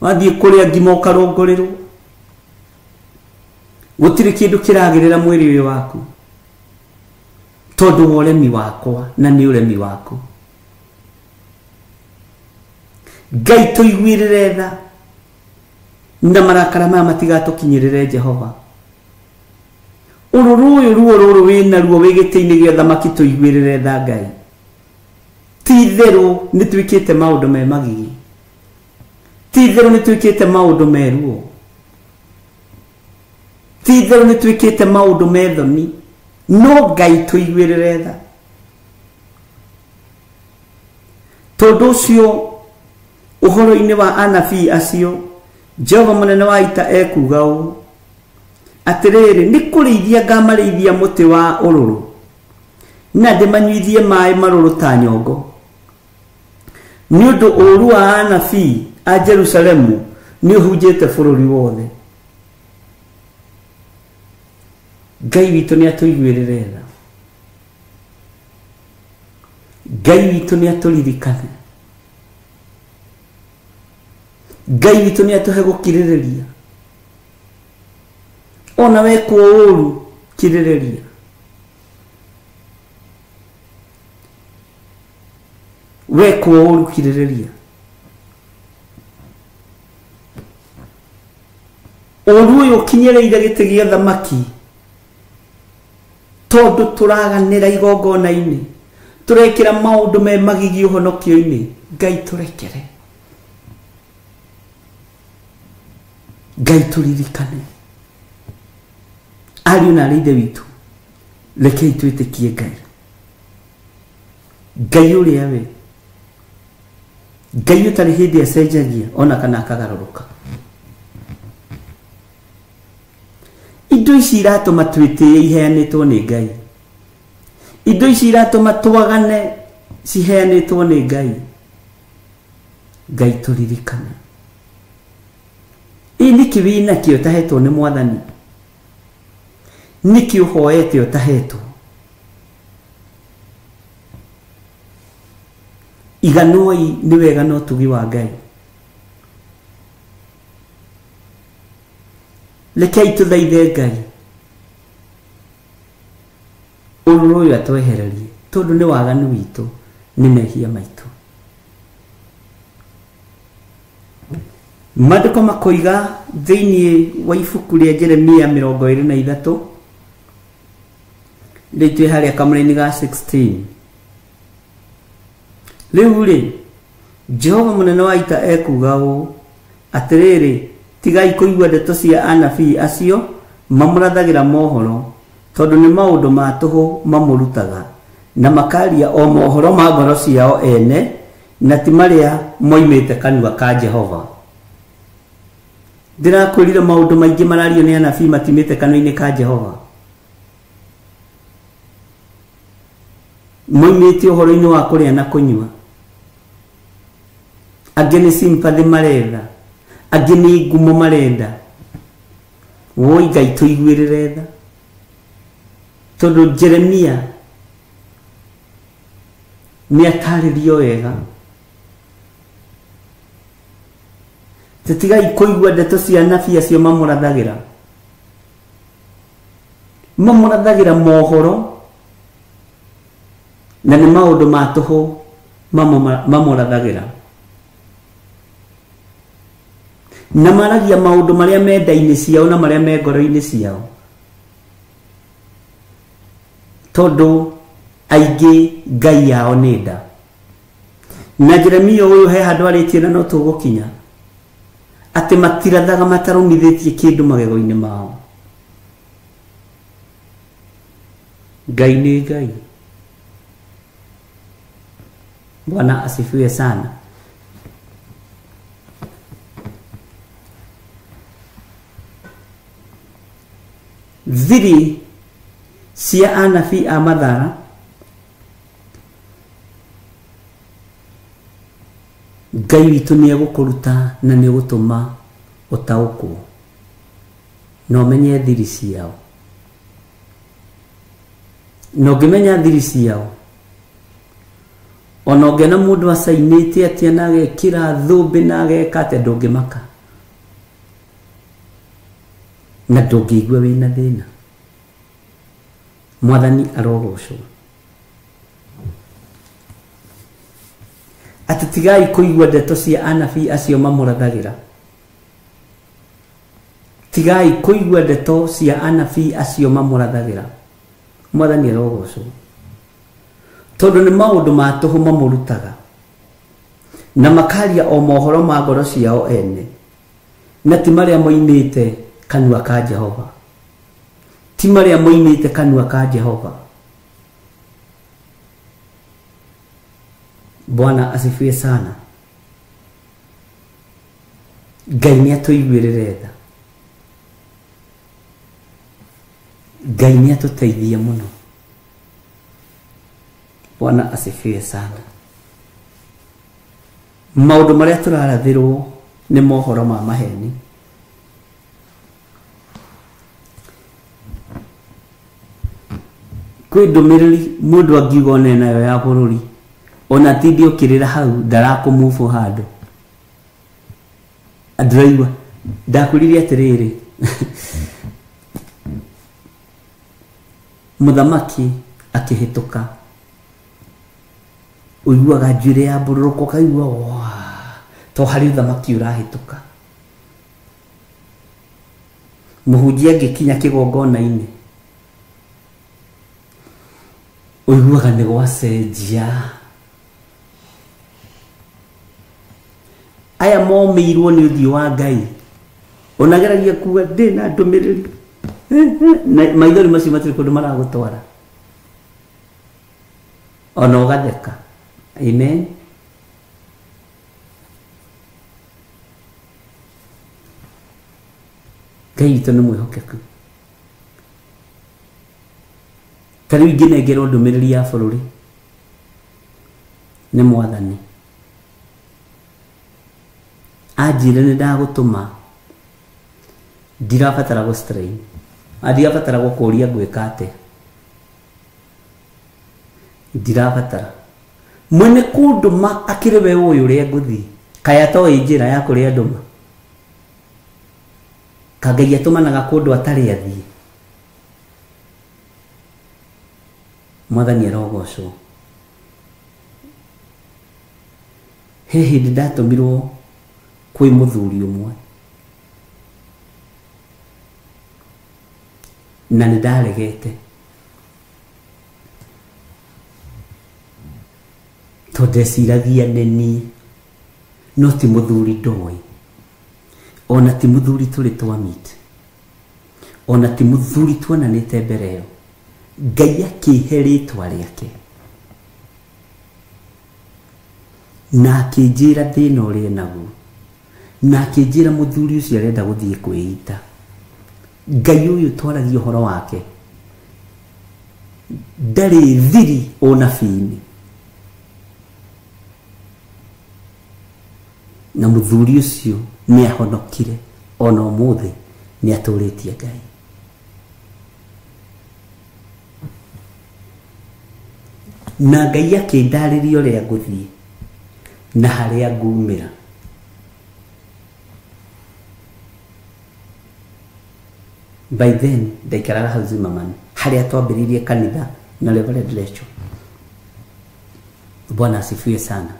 wathiĩ kå rä a ngima ũkarũngũrĩrwo gũtirĩ kĩndũ kĩragĩrĩra mwĩrĩ ũyũ waku tondũ wa ũremi wakwa na nĩ ũremi waku Ngai tũiguĩrĩre tha na marakara maya matigatũkinyĩrĩre Jehova ũrũrũ ũyũ ruo rũrũ wĩna ruo wĩ gĩtĩ-inĩ gĩa thamaki tũiguĩrĩre tha Ngai ti itherũ nĩ twĩkĩte maũndũ me magigi ti itherũ nĩ twĩkĩte maũndũ me ruo ti itherũ nĩ twĩkĩte maũndũ me thoni no Ngai tũiguĩrĩre tha tondũ ũcio ũhoro-inĩ wa anabii acio Jehova mũnene wa ita ekuga ũũ atĩrĩrĩ nĩ kũrĩithia ngamarĩithia mũtĩ wa ũrũrũ na ndĩmanyuithie maĩ marũrũ ta nyongo nĩ ũndũ ũũru wa anabii a Jerusalemu nĩ ũhunjĩte bũrũri wothe Ngai witũ nĩ atũiguĩrĩre tha Ngai witũ nĩ atũririkane Ngai witũ nĩ atũhe gũkirĩrĩria ona wekwo ũũru kirĩrĩria wekwo ũũru kirĩrĩria ũũru ũyũ ũkinyĩrĩire gĩtĩ gĩa thamaki tondũ tũraganĩra igongona-inĩ tũrekĩra maũndũ me magigi ũhonokio-inĩ Ngai tũrekere Ngai tũririkane ariũ na aarĩ a Ithe witũ rekei twĩtĩkie Ngai Ngai ũrĩa we Ngai ũtarĩ hĩndĩ acenjagia ona kana akagarũrũka indo ici iratũma twĩtĩe iheanĩtwo nĩ Ngai indo ici iratũma twagane ciheanĩtwo nĩ Ngai Ngai tũririkane nĩkĩ wĩna kĩo ũtahetwo nĩ Mwathani nĩkĩ ũhoete ũtahetwo iganoi nĩ wega no ũtugi wa Ngai rekei tũthaithe Ngai ũrũrũ ũyũ atwehererie tondũ nĩ waganu witũ nĩ mehia maitũ Maandĩko makoiga thĩinĩ wa ibuku rĩa Jeremia 23 rĩtwe harĩa kamũra-inĩ ga 16 rĩu rĩ Jehova mũnene wa ita ekuga ũũ atĩrĩrĩ tigai kũigua ndeto cia anabii acio mamũrathagĩra mohoro tondũ nĩ maũndũ ma tũhũ mamũrutaga na makaria o mohoro ma ngoro ciao ene na ti marĩa moimĩte kanua ka Jehova ndĩrakwĩrire maũndũ maingĩ marario nĩ anabii matimĩte kanua-inĩ ka Jehova moimĩte ũhoro-inĩ wa kũrĩa na kũnyua angĩ nĩ sympathy maretha angĩ nĩ ngumo marenda woi Ngai tũiguĩrĩre tha tondũ Jeremia nĩ atarĩrio wega tũtigai kũigua ndeto cia anabii acio mamũrathagĩra mohoro na nĩ maũndũ ma tũhũ mamũrathagĩra na maragia maũndũ marĩa me nda-inĩ ciao na marĩa me ngoro-inĩ ciao tondũ aingĩ Ngai yao nĩ nda na Jeremia ũyũ he handũ arĩtie na no tũgũkinya atĩ matirathaga matarũmithĩtie kĩndũ magego-inĩ mao Ngai nĩ Ngai Bwana asifiwe sana thiri cia anabii a mathara Ngai witũ nĩ egũkũruta na nĩ egũtũma ũtaũkwo na ũmenye thiri ciao. Na ũngĩmenya thiri ciao, ona ũngĩona mũndũ acainĩte atĩa na agekĩra thũmbĩ na ageka atĩa, ndũngĩmaka na ndũngĩigua wĩna thĩna. Mwathani arogocwo. Atĩ tigai kũigua ndeto cia anabii acio mamũrathagĩra. Tigai kũigua ndeto cia anabii acio mamũrathagĩra. Mwathani arogocwo. Tondũ nĩ maũndũ ma tũhũ mamũrutaga na makaria o mohoro ma ngoro ciao ene, na ti marĩa moimĩte kanua ka Jehova. Ti marĩa moimĩte kanua ka Jehova. Bwana asifiwe sana. Ngai nĩ atũiguĩrĩre tha. Ngai nĩ atũteithie mũno. Bwana asifiwe sana. Maũndũ marĩa tũrarathĩrwo nĩ mohoro ma maheni. Kwĩ ndũmĩrĩri mũndũ angiuga one nayo ya bũrũri, ona tindi ũkĩrĩra hau ndarakũmũbũ handũ. Andũraigua ndakwĩrire atĩrĩrĩ, mũthamaki akĩhĩtũka, ũiguaga njuĩrĩ ya mbũrũrũka, ũkaigua to harĩ ũthamaki ũrahĩtũka. Mũhunjia angĩkinya kĩgongona-inĩ, ũiguaga nĩ gwacenjia. Aya momĩirwo nĩ ũthiũ wa Ngai, onageragia kuga ndĩ na ndũmĩrĩri, maithori macio matirĩ kũndũ maragũtwara, ona ũgatheka. Amen. Ngai witũ nĩ mwĩhokeku. Ta rĩu ingĩnengerwo ndũmĩrĩri ya bũrũri nĩ Mwathani, anjĩre nĩ ndagũtũma, ndirabatara gũstrain, ndirabatara gũkũria ngwĩka atĩa, ndirabatara mwene kũndũma akĩrĩ we ũyũ ũrĩa ngũthiĩ, kaĩ atoĩ njĩra ya kũrĩa ndũma, ka Ngai atũmanaga kũndũ atarĩ athiĩ. Mwathani arogocwo. He hĩndĩ ndatũmirwo kwĩ mũthuri ũmwe na nĩ ndaregete, tondũ ndeciragia nĩ niĩ, no ti mũthuri ndoĩ, ona ti mũthuri tũrĩ twamite, ona ti mũthuri tuonanĩte mbere ĩyo. Ngai akĩhe rĩtwa rĩake na akĩnjĩra thĩna ũrĩa naguo, na akĩnjĩra mũthuri ũcio arenda gũthiĩ kwĩita. Ngai ũyũ twaragia ũhoro wake ndarĩ thiri ũnabii-inĩ, na mũthuri ũcio nĩ ahonokire, ona ũmũthĩ nĩ atũrĩtie Ngai. Na Ngai akĩndarĩria ũrĩa ngũthiĩ na harĩa ngumĩra. By then ndaikaraga hau Zimmerman, harĩa twambĩrĩirie kanitha na Reverend Rachel. Bwana asifiwe sana.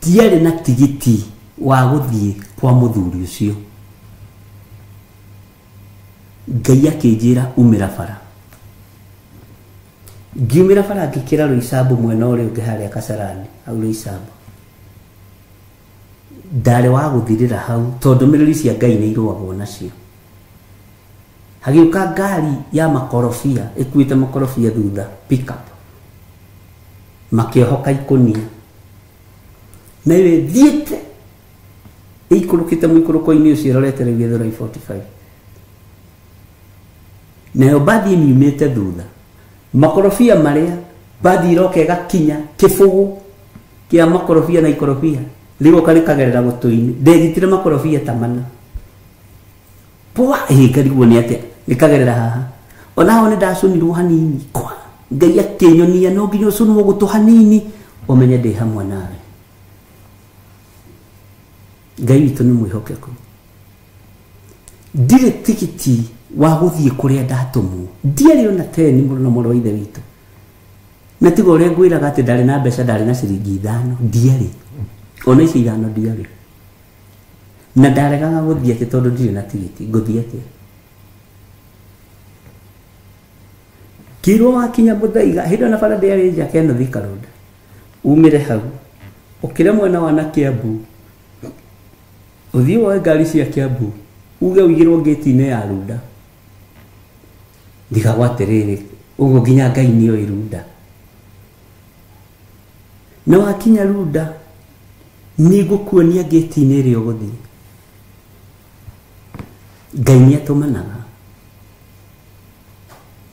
Ndiarĩ na tigiti wa gũthiĩ kwa mũthuri ũcio. Ngai akĩnjĩra umĩra bara. Ngiumĩra bara ngĩkĩra Rũisambu mwena ũrĩa ũngĩ harĩa Kasarani, hau Rũisambu. Ndarĩ wa gũthirĩra hau tondũ ndũmĩrĩri cia Ngai nĩ irũagwo nacio. Hagĩũka ngari ya makorobia ĩkuĩte makorobia thutha, pick up, makĩohoka ikũnia, na ĩwe thiĩte ĩikũrũkĩte mũikũrũko-inĩ ũcio ĩrorete rĩu Gĩthũrai 45. nayo bathi niumite thutha makorofia maria bathi iroka igakinya kifugu kia makorofia na ikorofia ligo kalikagerera gutuini ndegitire makorofia tamana poa kariguo ni atia nikagerera haha onaho ni ndacunirwo hanini kwa ngai akinyonia no nginya ucunwo gutu hanini umenye ndi hamwe nawe ngai witu ni mwihokeku ndire tikiti wa guthie kuria ndatumwo ndiari ona teni muno muno ithe witu na tigo ure ngwiraga ati ndari na mbeca ndari na ciringi 5 ndiari ona ici 5 ndiari na ndaregaga guthie ati tondu ndire na tigiti nguthie ati kiro wakinya Muthaiga hindo na bara ndiari njake no Thika Road umire hau ukire mwena wa na Kiambu uthie wa ngari cia Kiambu uge wigirwo gate-ine ya Runda ndigagwatiriri ugo nginya ngai niyo irunda no akinya Runda nigukuonia gate-ine ri uguthie ngai ni atumanaga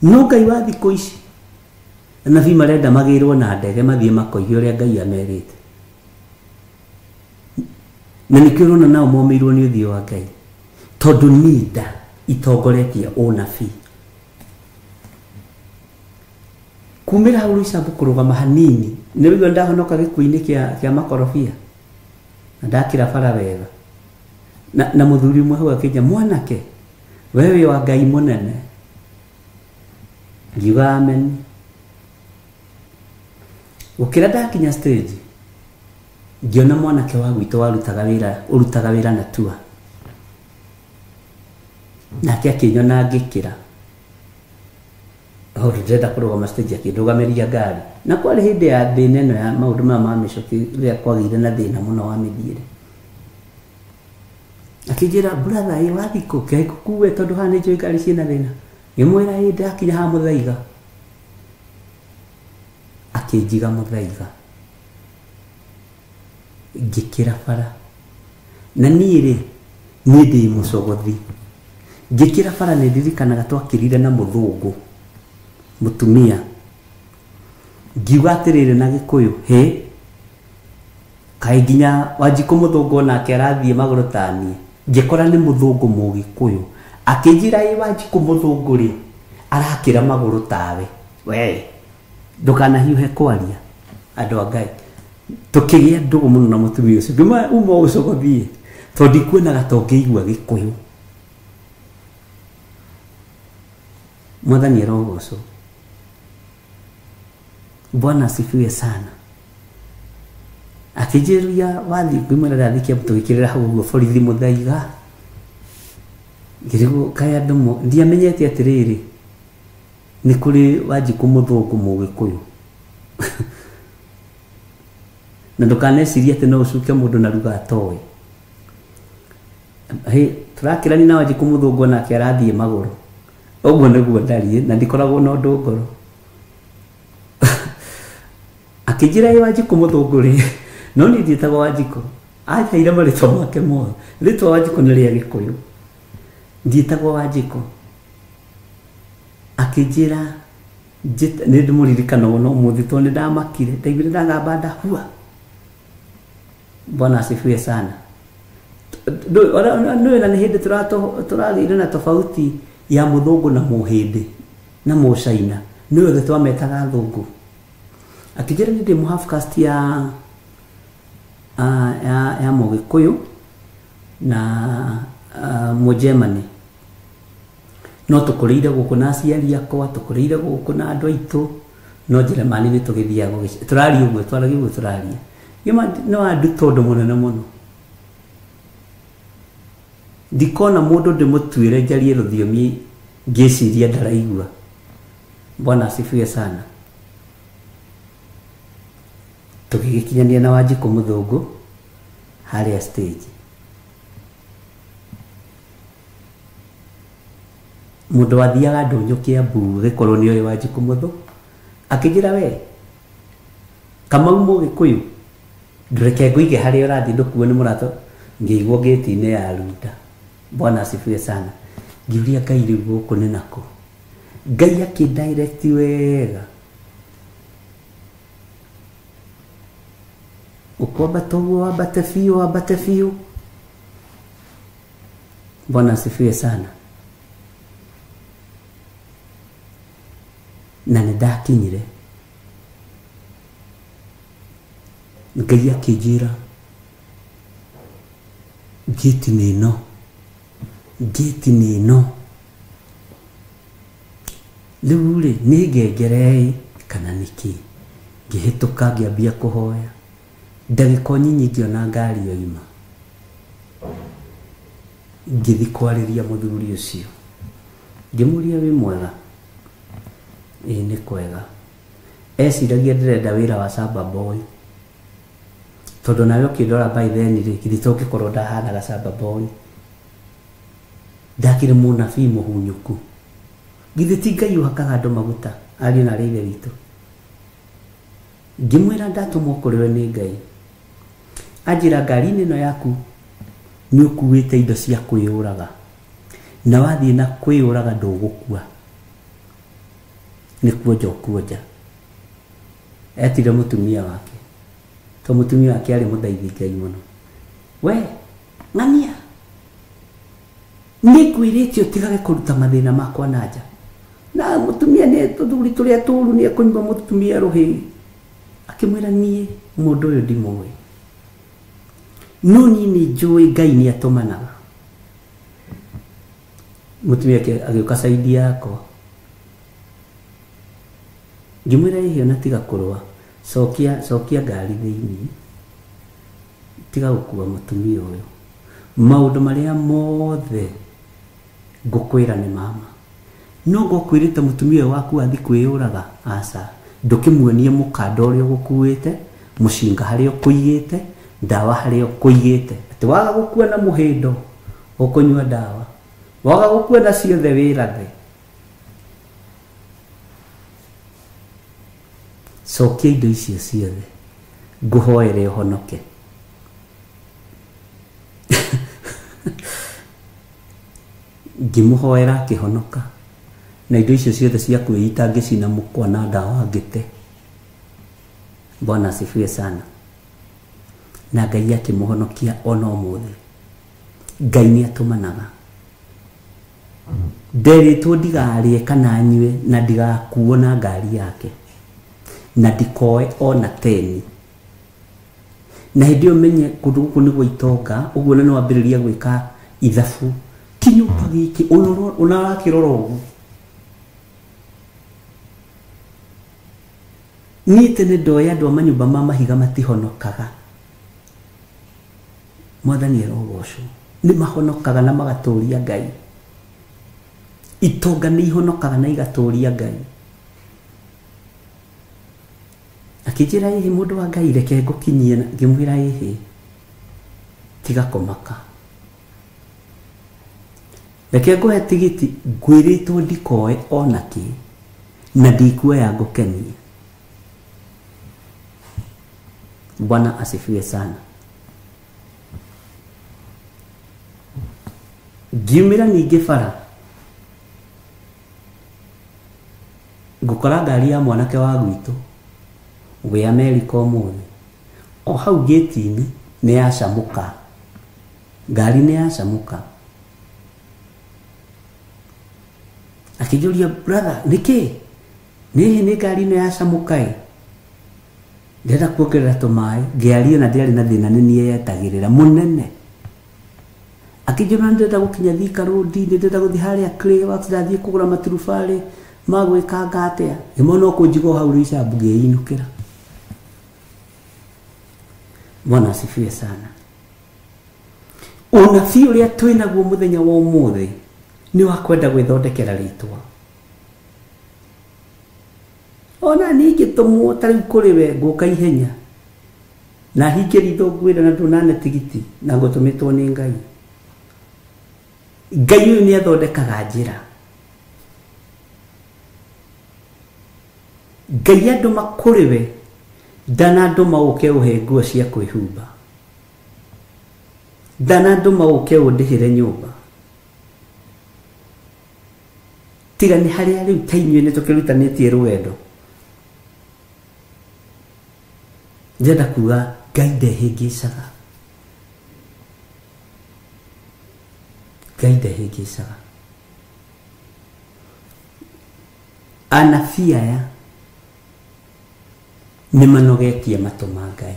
no ngai wa thikũ ici na vi marenda magirwo na ndege mathie makoige uria ngai amerite na nikirona nao momirwo ni uthio wa ngai tondu nida itongoretie onabi kumira hau Roysambu kurugama hanini ni wigo ndahonoka gikuini kia makorofia na ndakira bara wega na muthuri mwe hau akija mwanake wewe wa ngai munene ngiuga amen ukira ndakinya stage ngiona mwanake wa gwitu urutaga wira na tua nake akinyona ngikira ndenda kurugama stage akindugamiria ngari na kwari hindi ya thina ino ya maundu ma micoki ria kwagire na thina muno wa mithiire akijira brother i wathiko ke kuwe tondu hane njoi ngari ciina thina ngimwira hindi akinya ha Muthaiga akinjiga Muthaiga ngikira bara na niire ni ndi mucogothi ngikira bara ni ndirikanaga twakirire na muthungu mutumia ngiuga atirire na Gikuyu he kai nginya Wanjiku muthungu nake arathie maguru tani ngikora ni muthungu Mugikuyu akinjira i Wanjiku muthungu ri arakira maguru tawe we ndukana hiuhe kwaria andu angai tukigia ndugu muno na mutumia ucio ngima umo ucogothie tondi kuonaga tongeigua Gikuyu mwathani arogocwo Bwana asifiwe sana akijiria wathi ngimwira rathikia tugikirira hau guo borithi Muthaiga ngirigo kaya ndumo ndiamenyete atiriri ni kuri Wanjiku muthungu Mugikuyu na ndukaneciria ati no ucuke mundu na ruga atoe turakirani na Wanjiku muthungu nake arathie maguru oguo niguo ndarie na ndikoragwo na undu ngoro akijira i Wanjiku muthungu ri no ni ndietagwo Wanjiku ajaire maritwa make mo ritwa Wanjiku ni ria Gikuyu ndietagwo Wanjiku akijira ni ndimuririkana no muthi to ni ndamakire ndaigire ndagamba ndahua Bwana asifiwe sana no na ni hindi turagire na tofauti ya muthungu na muhindi na mucaina no yothe twametaga thungu akijira ni ndi muhalfcaste ya Mugikuyu na Mugermany no tukurire guku na aciari akwa tukurire guku na andu aitu no Jeremani ni tugithiaga turari uguo turaria gima no andu tondu munene muno ndikona mundu ndimutwire njarie ruthiomi ngiciria ndaraigua Bwana asifiwe sana tugikinyania na Wanjiku muthungu haria stage mundu wathiaga ndunyu Kiambu gikorwo ni oyo Wanjiku muthu akijira we Kamau Mugikuyu ndureke nguige haria urathi ndukuo ni murato ngeigwo gate-ine ya Runda Bwana asifiwe sana ngiuria ngai riu guku ni nako Ngai akidirect wega ukwamba toguo wambate biũ. Bwana asifiwe sana. Na nĩndakinyire Ngai akĩnjĩra gate nĩ ĩno rĩu rĩ nĩ ngengere kana nĩkĩ ngĩhĩtũka ngĩambia kũhoya ndagĩka nyinyi ngĩona ngari yoima ngĩthi kwarĩria mũthuri ũcio ngĩmũria wĩ mwega nĩ kwega eciragia ndĩrenda wĩra wa Samba Boy tondũ nawe ũkĩndora by then rĩ githĩ tũngĩkorwo ndahanaga Samba Boy ndakĩrĩ mũnabii mũhunyũku githĩ ti Ngai ũhakaga andũ maguta ariũ na rĩithe witũ. Ngĩmwĩra ndatũmwo kũrĩ we nĩ Ngai anjĩra ngari-inĩ ĩno yaku nĩ ũkuĩte indo cia kwĩyũraga na wathiĩ na kwĩyũraga ndũgũkua nĩ kuonja ũkuonja. Etire mũtumia wake to mũtumia wake arĩ mũthaithi Ngai mũno. We ng'ania nĩ kwĩrĩte ũtigage kũruta mathĩna makwa na nja na mũtumia nĩ tũthuri tũrĩa tũũru nĩ ekũnyua mũtumia rũhĩ. Akĩmwĩra niĩ mũndũ ũyũ ndimũĩ no niĩ nĩ njũĩ Ngai nĩ atũmanaga. Mũtumia agĩũka saidi yakwa ngĩmwĩra ĩhĩ ona tiga kũrũa cokia ngari thĩinĩ tiga gũkua mũtumia ũyũ maũndũ marĩa mothe ngũkwĩra nĩ mama no ngũkwĩrĩte mũtumia ũyũ waku athi kwĩyũraga aca ndũkĩmuonie mũkanda ũrĩa ũgũkuĩte mũcinga harĩa ũkũigĩte ndawa harĩa ũkũigĩte atĩ waga gũkua na mũhĩndo ũkũnyua ndawa waga gũkua na ciothe wĩrathe. Cokia indo icio ciothe ngũhoere ũhonoke. Ngĩmũhoera akĩhonoka na indo icio ciothe cia kwĩita ngĩcina mũkwa na ndawa ngĩte. Bwana asifiwe sana. Na Ngai akĩmũhonokia ona ũmũthĩ. Ngai nĩ atũmanaga. Nderĩtwo ndigarĩe kana nyue na ndigakuo na ngari yake na ndikoe ona teni na hĩndĩ ĩyo menye kũndũ gũkũ nĩ gwa itonga ũguo nĩ wambĩrĩria gwĩka ithabu kinyũmba gĩkĩ ũnarakĩrora ũguo. Niĩ tene ndoĩ andũ a manyũmba ma mahiga matihonokaga. Mwathani arogocwo nĩ mahonokaga na magatũũria Ngai. Itonga nĩ ihonokaga na igatũũria Ngai. Akĩnjĩra ĩhĩ mũndũ wa Ngai reke ngũkinyie ngĩmwĩra ĩhĩ tiga kũmaka reke ngũhe tigiti ngwĩrĩtwo ndikoe ona kĩ na ndikuoya ngũkenie. Bwana asifiwe sana. Ngiumĩra ningĩ bara ngũkora ngari ya mwanake wa gwitũ wĩ America ũmũthĩ o hau gate-inĩ nĩ yacamũka ngari nĩ yacamũka. Akĩnjũria brother nĩkĩ nĩ ngari nĩ yacamũka ndĩrenda kuongerera tũmaĩ ngĩaria na ndĩarĩ na thĩna nĩ niĩ yetagĩrĩra mũnene. Akĩnjũria ndĩrenda gũkinya Thika Road ndĩrenda gũthiĩ harĩa Clayworks ndathiĩ kũgũra maturubarĩ ma gwĩkanga atĩa ĩmo no kũnjigwo hau rĩcambu ngĩinũkĩra. Bwana asifiwe sana. Ũnabii ũrĩa twĩnaguo mũthenya wa ũmũthĩ nĩ wa kwenda gwĩthondekera rĩtwa. Ona ningĩ tũmwo tarĩu kũrĩ we ngũka ihenya na hinge ritho ngwĩra na ndũnane tigiti na ngũtũmĩtwo nĩ Ngai. Ngai ũyũ nĩ athondekaga njĩra. Ngai andũma kũrĩ we ndanandũma ũke ũhe nguo cia kwĩhumba ndanandũma ũke ũndĩhĩre nyũmba tiga nĩ harĩa rĩu ta inyuĩ nĩ tũkĩrutanĩtie rũgendo. Ndĩrenda kuga Ngai ndehĩngĩcaga. Ngai ndehĩngĩcaga. Anabii aya nĩ manogetie matũ ma Ngai.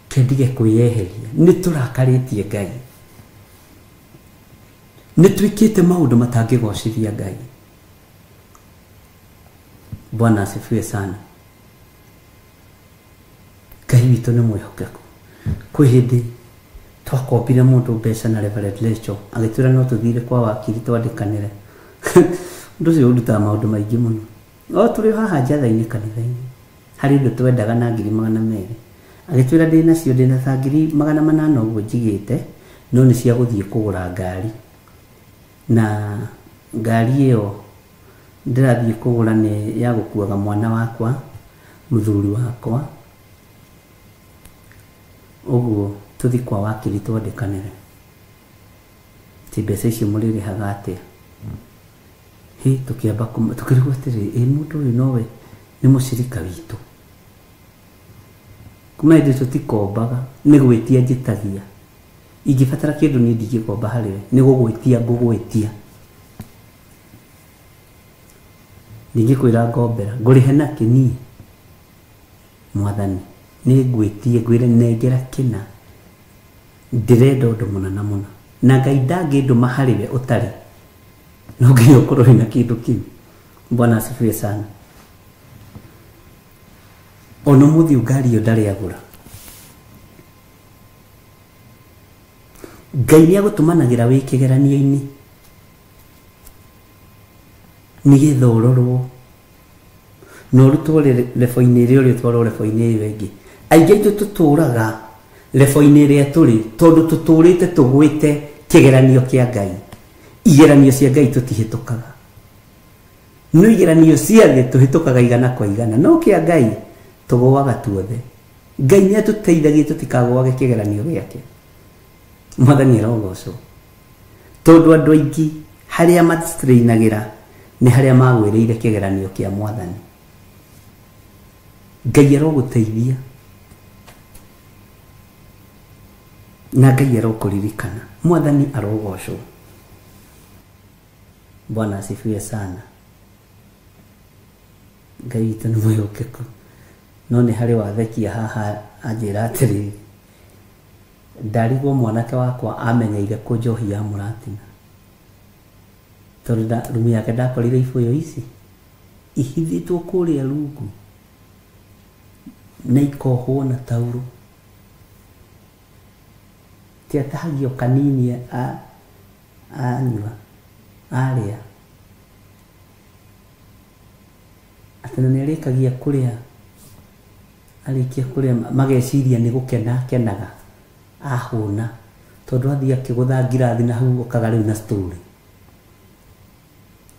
Kendige kwĩyeheria, nĩ tũrakarĩtie Ngai. Nĩ twĩkĩte maũndũ matangĩgocithia Ngai. Bwana asifiwe sana. Ngai witũ nĩ mwĩhokeku. Kwĩ hĩndĩ twakombire mũndũ mbeca na Reverend Rachel agĩtwĩra no tũthire kwa wakiri twandĩkanĩre. Ũndũ ũcio ũrutaga maũndũ maingĩ mũno. O tũrĩ haha njatha-inĩ kanitha-inĩ harĩ indo twendaga na 200,000. Agĩtwĩra ndĩ nacio ndĩ na 800 ũguo njigĩte, no nĩ cia gũthiĩ kũgũra ngari. Na ngari ĩyo ndĩrathiĩ kũgũra nĩ ya gũkuaga mwana wakwa, mũthuri wakwa. Ũguo tũthi kwa wakiri twandĩkanĩre. Ti mbeca icio mũrĩrĩhaga atĩa? Tũkĩamba tũkĩrigwo atĩrĩ, mũndũ ũyũ nowe nĩ mũcirika witũ. Kuma hĩndĩ tũtikombaga, nĩ gwĩtia njĩtagia. Ingĩbatara kĩndũ niĩ ndingĩkomba harĩwe, nĩ gũgwĩtia ngũgwĩtia. Ndingĩkwĩra ngombera, ngũrĩhe nakĩ niĩ? Mwathani, nĩ ngwĩtie ngwĩre nengera kĩna. Ndĩrenda ũndũ mũna na mũna. Na Ngai ndangĩndũma harĩwe ũtarĩ. No nginya ũkorwo wĩna kĩndũ kĩu. Bwana asifiwe sana. Ona mũthĩ ngari ĩyo ndarĩ agũra. Ngai nĩ agũtũmanagĩra wĩ kĩgeranio-inĩ nĩgetha ũrorwo na ũrutwo lebo-inĩ ĩrĩa ũrĩ ũtwarwo lebo-inĩ ĩyo ĩngĩ. Aingĩ aitũ tũtũũraga lebo-inĩ ĩrĩa tũrĩ tondũ tũtũũrĩte tũgwĩte kĩgeranio kĩa Ngai. Igeranio cia Ngai tũtihĩtũkaga. No igeranio cia thĩ tũhĩtũkaga igana kwa igana, no kĩa Ngai tũgũaga tuothe. Ngai nĩ atũteithagia tũtikagũage kĩgeranio gĩake. Mwathani arogocwo. Tondũ andũ aingĩ harĩa matirainagĩra nĩ harĩa magwĩrĩire kĩgeranio kĩa Mwathani. Ngai arogũteithia na Ngai arokũririkana. Mwathani arogocwo. Bwana asifiwe sana. Ngai witũ nĩ mwĩhokeku. No nĩ harĩ wathekia haha anjĩra atĩrĩrĩ, ndarigwo mwanake wakwa amenyeire kũ njohi ya mũratina. Tondũ rumu yake ndakorire ibũyũ ici ihithĩtwo kũrĩa rungu na ikohwo na tauro. Ti atahagio kanini anyua arĩa. Atĩ nĩ arĩkagia kũrĩa, arĩkia kũrĩa mageciria nĩ gũkena kenaga ahũna, tondũ athiĩ akĩgũtha ngirathi na hau ũkaga rĩu na story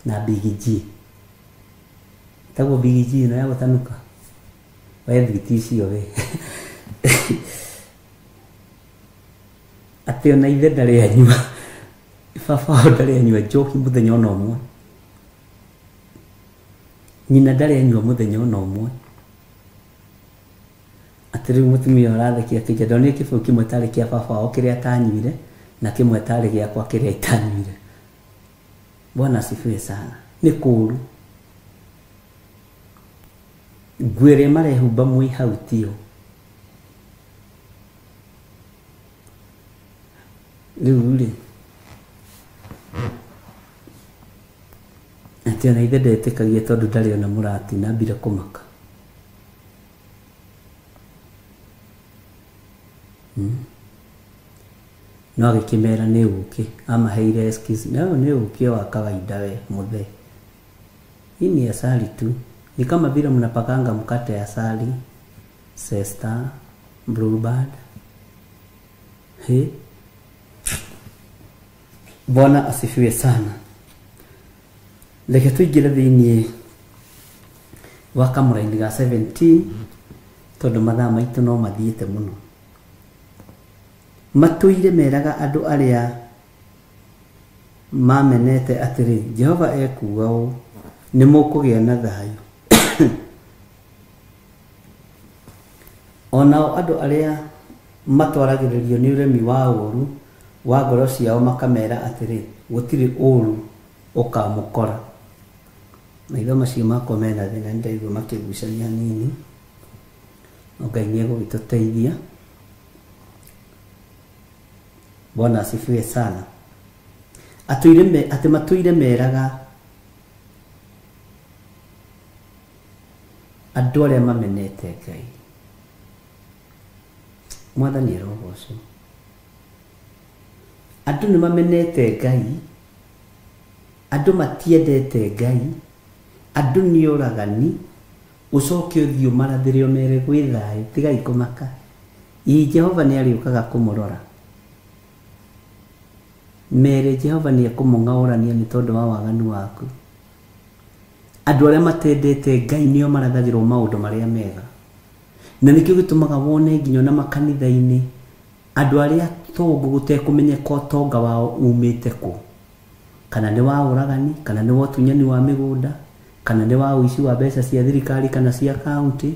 na bigiji. Taguo bigiji ĩno ya gũtanuka we thwiti icio we. Atĩ ona ithe ndarĩ anyua, baba ndarĩ anyua njohi mũthenya ona ũmwe, nyina ndarĩ anyua mũthenya ona ũmwe. Atĩ rĩu mũtumia ũrathekia kĩnja ndonire kĩbũyũ kĩmwe tarĩ kĩa baba wao kĩrĩa atanyuire na kĩmwe tarĩ gĩakwa kĩrĩa itanyuire. Bwana asifiwe sana. Nĩ kũũru. Nguo ĩrĩa marehumba mwĩ hau tiyo. Rĩu rĩ, atĩ ona ithe ndetĩkagia tondũ ndarĩ ona mũratina ambire kũmaka. No agĩkĩmera nĩ ũkĩ, amaheire excuse, no nĩ ũkĩ wa kawaida we mũthee. Hii ni asali tu. Ni kama vile mnapakanga mkate ya asali, Zesta, Bluebird. Bwana asifiwe sana. Reke tũingĩre thĩinĩ wa kamũra-inĩ ga 17 tondũ mathaa maitũ no mathiĩte mũno. Matũire meraga andũ arĩa mamenete atiri Jehova ekuga ũũ nĩ mũkũgĩa na thayũ. Onao andũ arĩa matwaragĩrĩrio nĩ ũremi wa ũũru wa ngoro ciao makamera atĩrĩ gũtirĩ ũũru ũkamũkora. Maitho macio makwa mena thĩna nĩndaigua makĩgucania nini, Ngai nĩegũgĩtũteithia. Bwana asifiwe sana. Atĩ matũire meraga andũ arĩa mamenete Ngai. Mwathani arogocwo. Andũ nĩ mamenete Ngai, andũ matiendete Ngai, andũ nĩ oragani, ucoke ũthiĩ ũmarathĩre ũmere gwĩ thayũ, tigai kũmaka. Jehova nĩ arĩũkaga kũmũrora. Mere Jehova nĩ ekũmũng'aũrania nĩ tondũ wa waganu waku. Andũ arĩa matendete Ngai nĩo marathagĩrwo maũndũ marĩa mega. Na nĩkĩo gĩtũmaga wone nginya na makanitha-inĩ andũ arĩa tongo gũtekũmenyeka ũtonga wao umĩte kũ. Kana nĩ wa ũragani, kana nĩ wa ũtunyani wa mĩgũnda, kana nĩ wa ũici wa mbeca cia thirikari kana cia kaunti,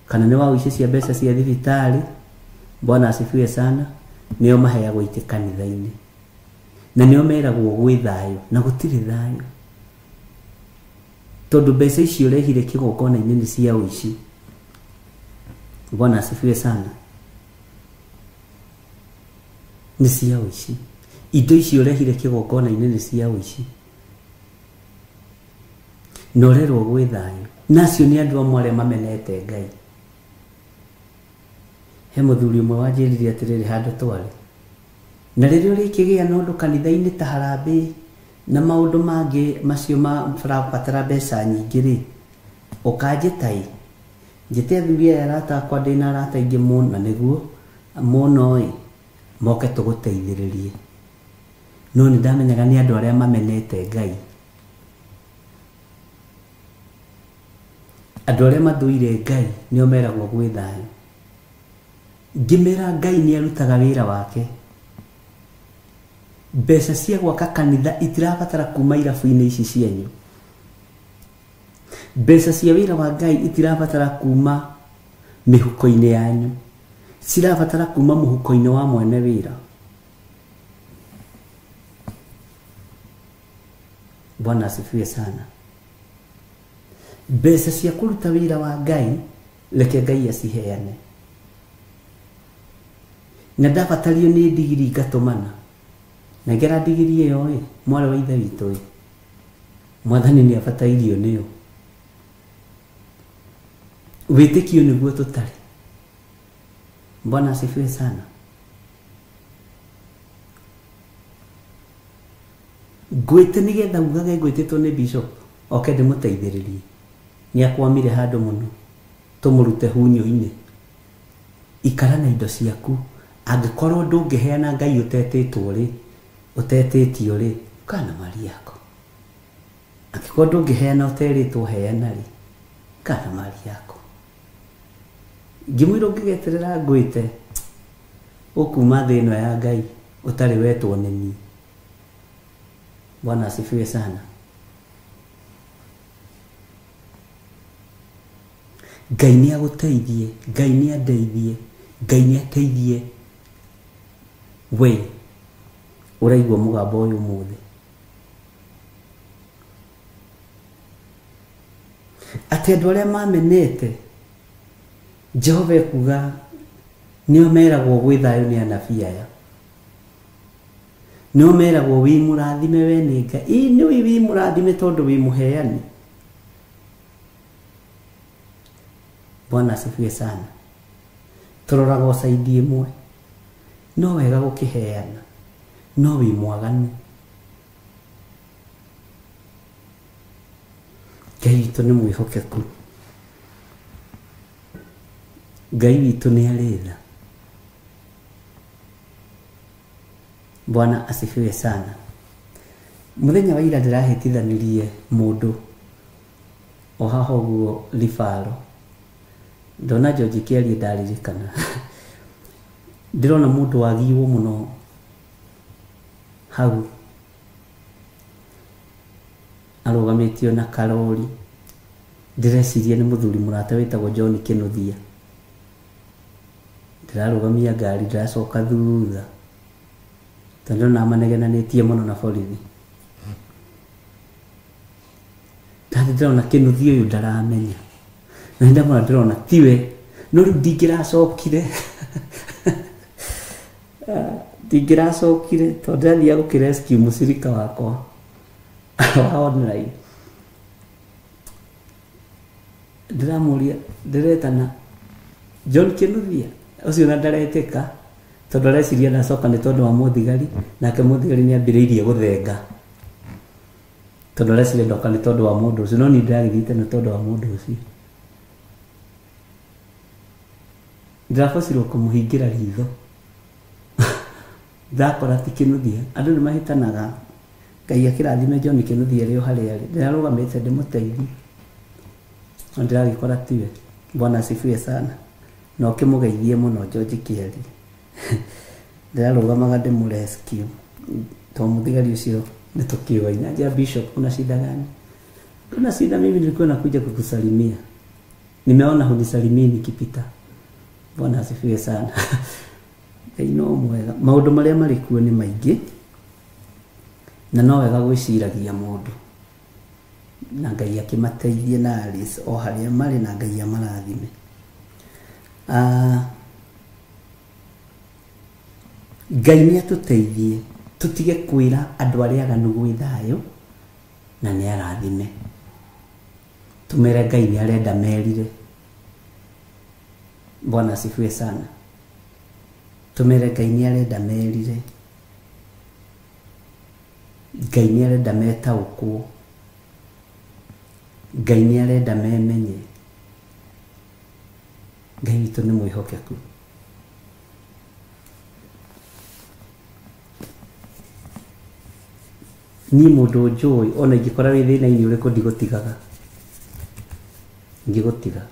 kana nĩ wa ũici cia mbeca cia thibitarĩ. Bwana asifiwe sana. Nĩo maheagwo itĩ kanitha-inĩ. Na nĩo meragwo gwĩ thayũ na gũtirĩ thayũ. Tondũ mbeca icio ũrehire kĩgongona-inĩ nĩ cia ũici. Bwana asifiwe sana. Nĩ cia ũici. Indo icio ũrehire kĩgongona-inĩ nĩ cia ũici. Na ũrerwo gwĩ thayũ. Nacio nĩ andũ amwe arĩa mamenete Ngai. He mũthuri ũmwe wanjĩrire atĩrĩrĩ handũ twarĩ. Na rĩrĩa ũrĩkĩgĩa na ũndũ kanitha-inĩ ta harambĩ na maũndũ mangĩ macio marabatara mbeca nyingĩ rĩ, ũkanjĩtai. Njĩte athuri aya arata akwa ndĩna arata aingĩ mũno nĩguo mũno ĩ moke tũgũteithĩrĩrie. No nĩ ndamenyaga nĩ andũ arĩa mamenete Ngai. Andũ arĩa mathũire Ngai nĩo meragwo gwĩ thayũ. Ngĩmera Ngai nĩ arutaga wĩra wake. Mbeca cia gwaka kanitha itirabatara kuma irabu-inĩ ici cianyu. Mbeca cia wĩra wa Ngai itirabatara kuma mĩhuko-inĩ yanyu. Cirabatara kuma mũhuko-inĩ wa mwene wĩra. Bwana asifiwe sana. Mbeca cia kũruta wĩra wa Ngai reke Ngai aciheane. Na ndabatario nĩ ndigiri ngatũmana. Na ngera ndigiri ĩyo ĩ mwarĩ wa ithe witũ ĩ Mwathani nĩ abatairio nĩyo. Wĩtĩkio nĩguo tũtarĩ. Bwana asifiwe sana. Ngwĩte nĩgetha ugage ngwĩtĩtwo nĩ bishop oke ndĩmũteithĩrĩrie. Nĩ akwamire handũ mũno tũmũrute hunyo-inĩ. Ikara na indo ciaku. Angĩkorwo ndũngĩheana Ngai ũtetĩtwo rĩ, ũtetĩtio rĩ, kana mari yako. Angĩkorwo ndũngĩheana ũterĩtwo heana rĩ, kana mari yako. Ngĩmwĩra ũngĩgeterera ngwĩte ũkuma thĩ ĩno ya Ngai ũtarĩ wetwo nĩ niĩ. Bwana asifiwe sana. Ngai nĩ agũteithie, Ngai nĩ andeithie, Ngai nĩ ateithie we ũraigua mũgambo ũyũ mũthĩ. Atĩ andũ arĩa mamenete Jehova ekuga nĩo meragwo gwĩ thayũ nĩ anabii aya. Nĩo meragwo wĩ mũrathime we nĩ Ngai. Nĩ wĩ mũrathime tondũ wĩ mũheani. Bwana asifiwe sana. Tũroraga ũcaidi ĩmwe. No wega gũkĩheana. No wĩ mwaganu. Ngai witũ nĩ mwĩhokeku. Ngai witũ nĩ arĩ tha. Bwana asifiwe sana. Mũthenya wa ira ndĩrahĩtithanirie mũndũ o haha ũguo Rifaro. Ndona George Kĩarie ndaririkana. Ndĩrona mũndũ wagiirwo mũno hau marugamitio na karori ndireciria ni muthuri murata witagwo John Kinuthia ndirarugamia ngari ndiracoka thutha tondu na manegenanitie muno na borithi ndirona Kinuthia uyu ndaramenya na ndamona ndirona tiwe no riu ndingiracokire ndingiracokire tondu ndathia gukirescue mucirika wakwa wa online ndiramuria ndiretana John Kinuthia ucio na ndareteka tondu areciria ndacoka ni tondu wa muthigari nake muthigari ni ambiriirie guthenga tondu areciria ndoka ni tondu wa mundu ucio no ni ndiragithite ni tondu wa mundu ucio ndirabocirwo kumuhingira ritho ndakora ti Kinuthia andu ni mahitanaga Ngai akirathime John Kinuthia rio haria ari ndirarugamite ndimuteithie ndiragikora tiwe Bwana asifiwe sana no kimugeithie muno George Kieri ndirarugamaga ndimurescue to muthigari ucio nitukiwaina ja bishop kuna shida gani? Kuna shida, mimi nilikuwa nakuja kukusalimia, nimeona hunisalimii nikipita. Bwana asifiwe sana. Ino mwega maundu maria mari kuo ni maingi na no wega gwiciragia mundu na Ngai akimateithie na Alice o haria mari na Ngai amarathime. Ngai ni atuteithie tutige kwira andu aria aganu gwi thayo na ni arathime. Tumere Ngai ni arenda merire. Bwana asifiwe sana. Tumere Ngai ni arenda merire. Ngai ni arenda metaukwo. Ngai ni arenda memenye. Ngai witu ni mwihokeku. Ni mundu njui ona ingikora wi thina ini uriku ndigutigaga. Ngigutiga.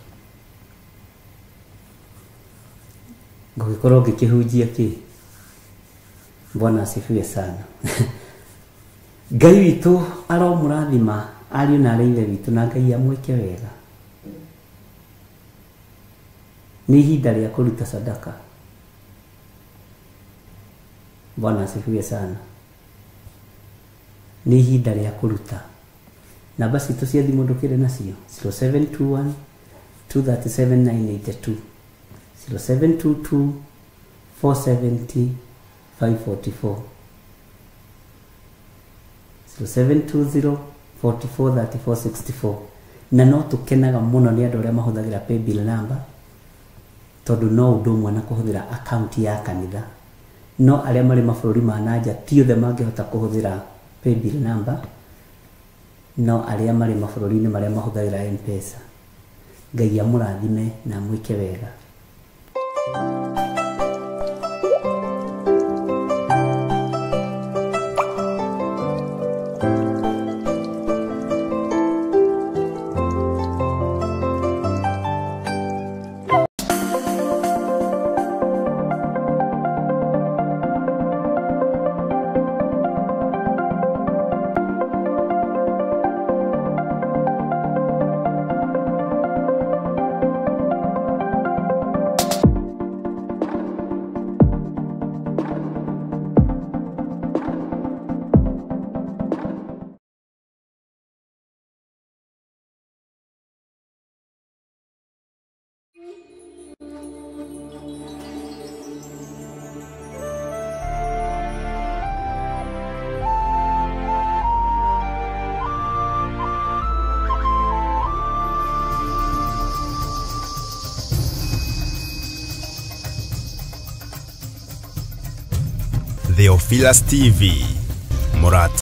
Ngikora ngikihunjia ki. Bwana asifiwe sana. Ngai witu aromurathima ari na ari ithe witu na Ngai amwike wega. Ni ihinda ria kuruta sadaka. Bwana asifiwe sana. Ni ihinda ria kuruta. Na basi cia thimu ndukire nacio 0721 237 982 0722 470 544 0720 44 34 64. Na no tukenaga muno ni andu aria mahuthagira paybill number tondu no undu mwe na kuhuthira account ya kanitha. No aria mari mabururi ma nanja ti othe mangihota kuhuthira paybill number. No aria mari mabururi ni maria mahuthagira M-Pesa. Ngai amurathime na mwike wega. Theophilus TV, Morat.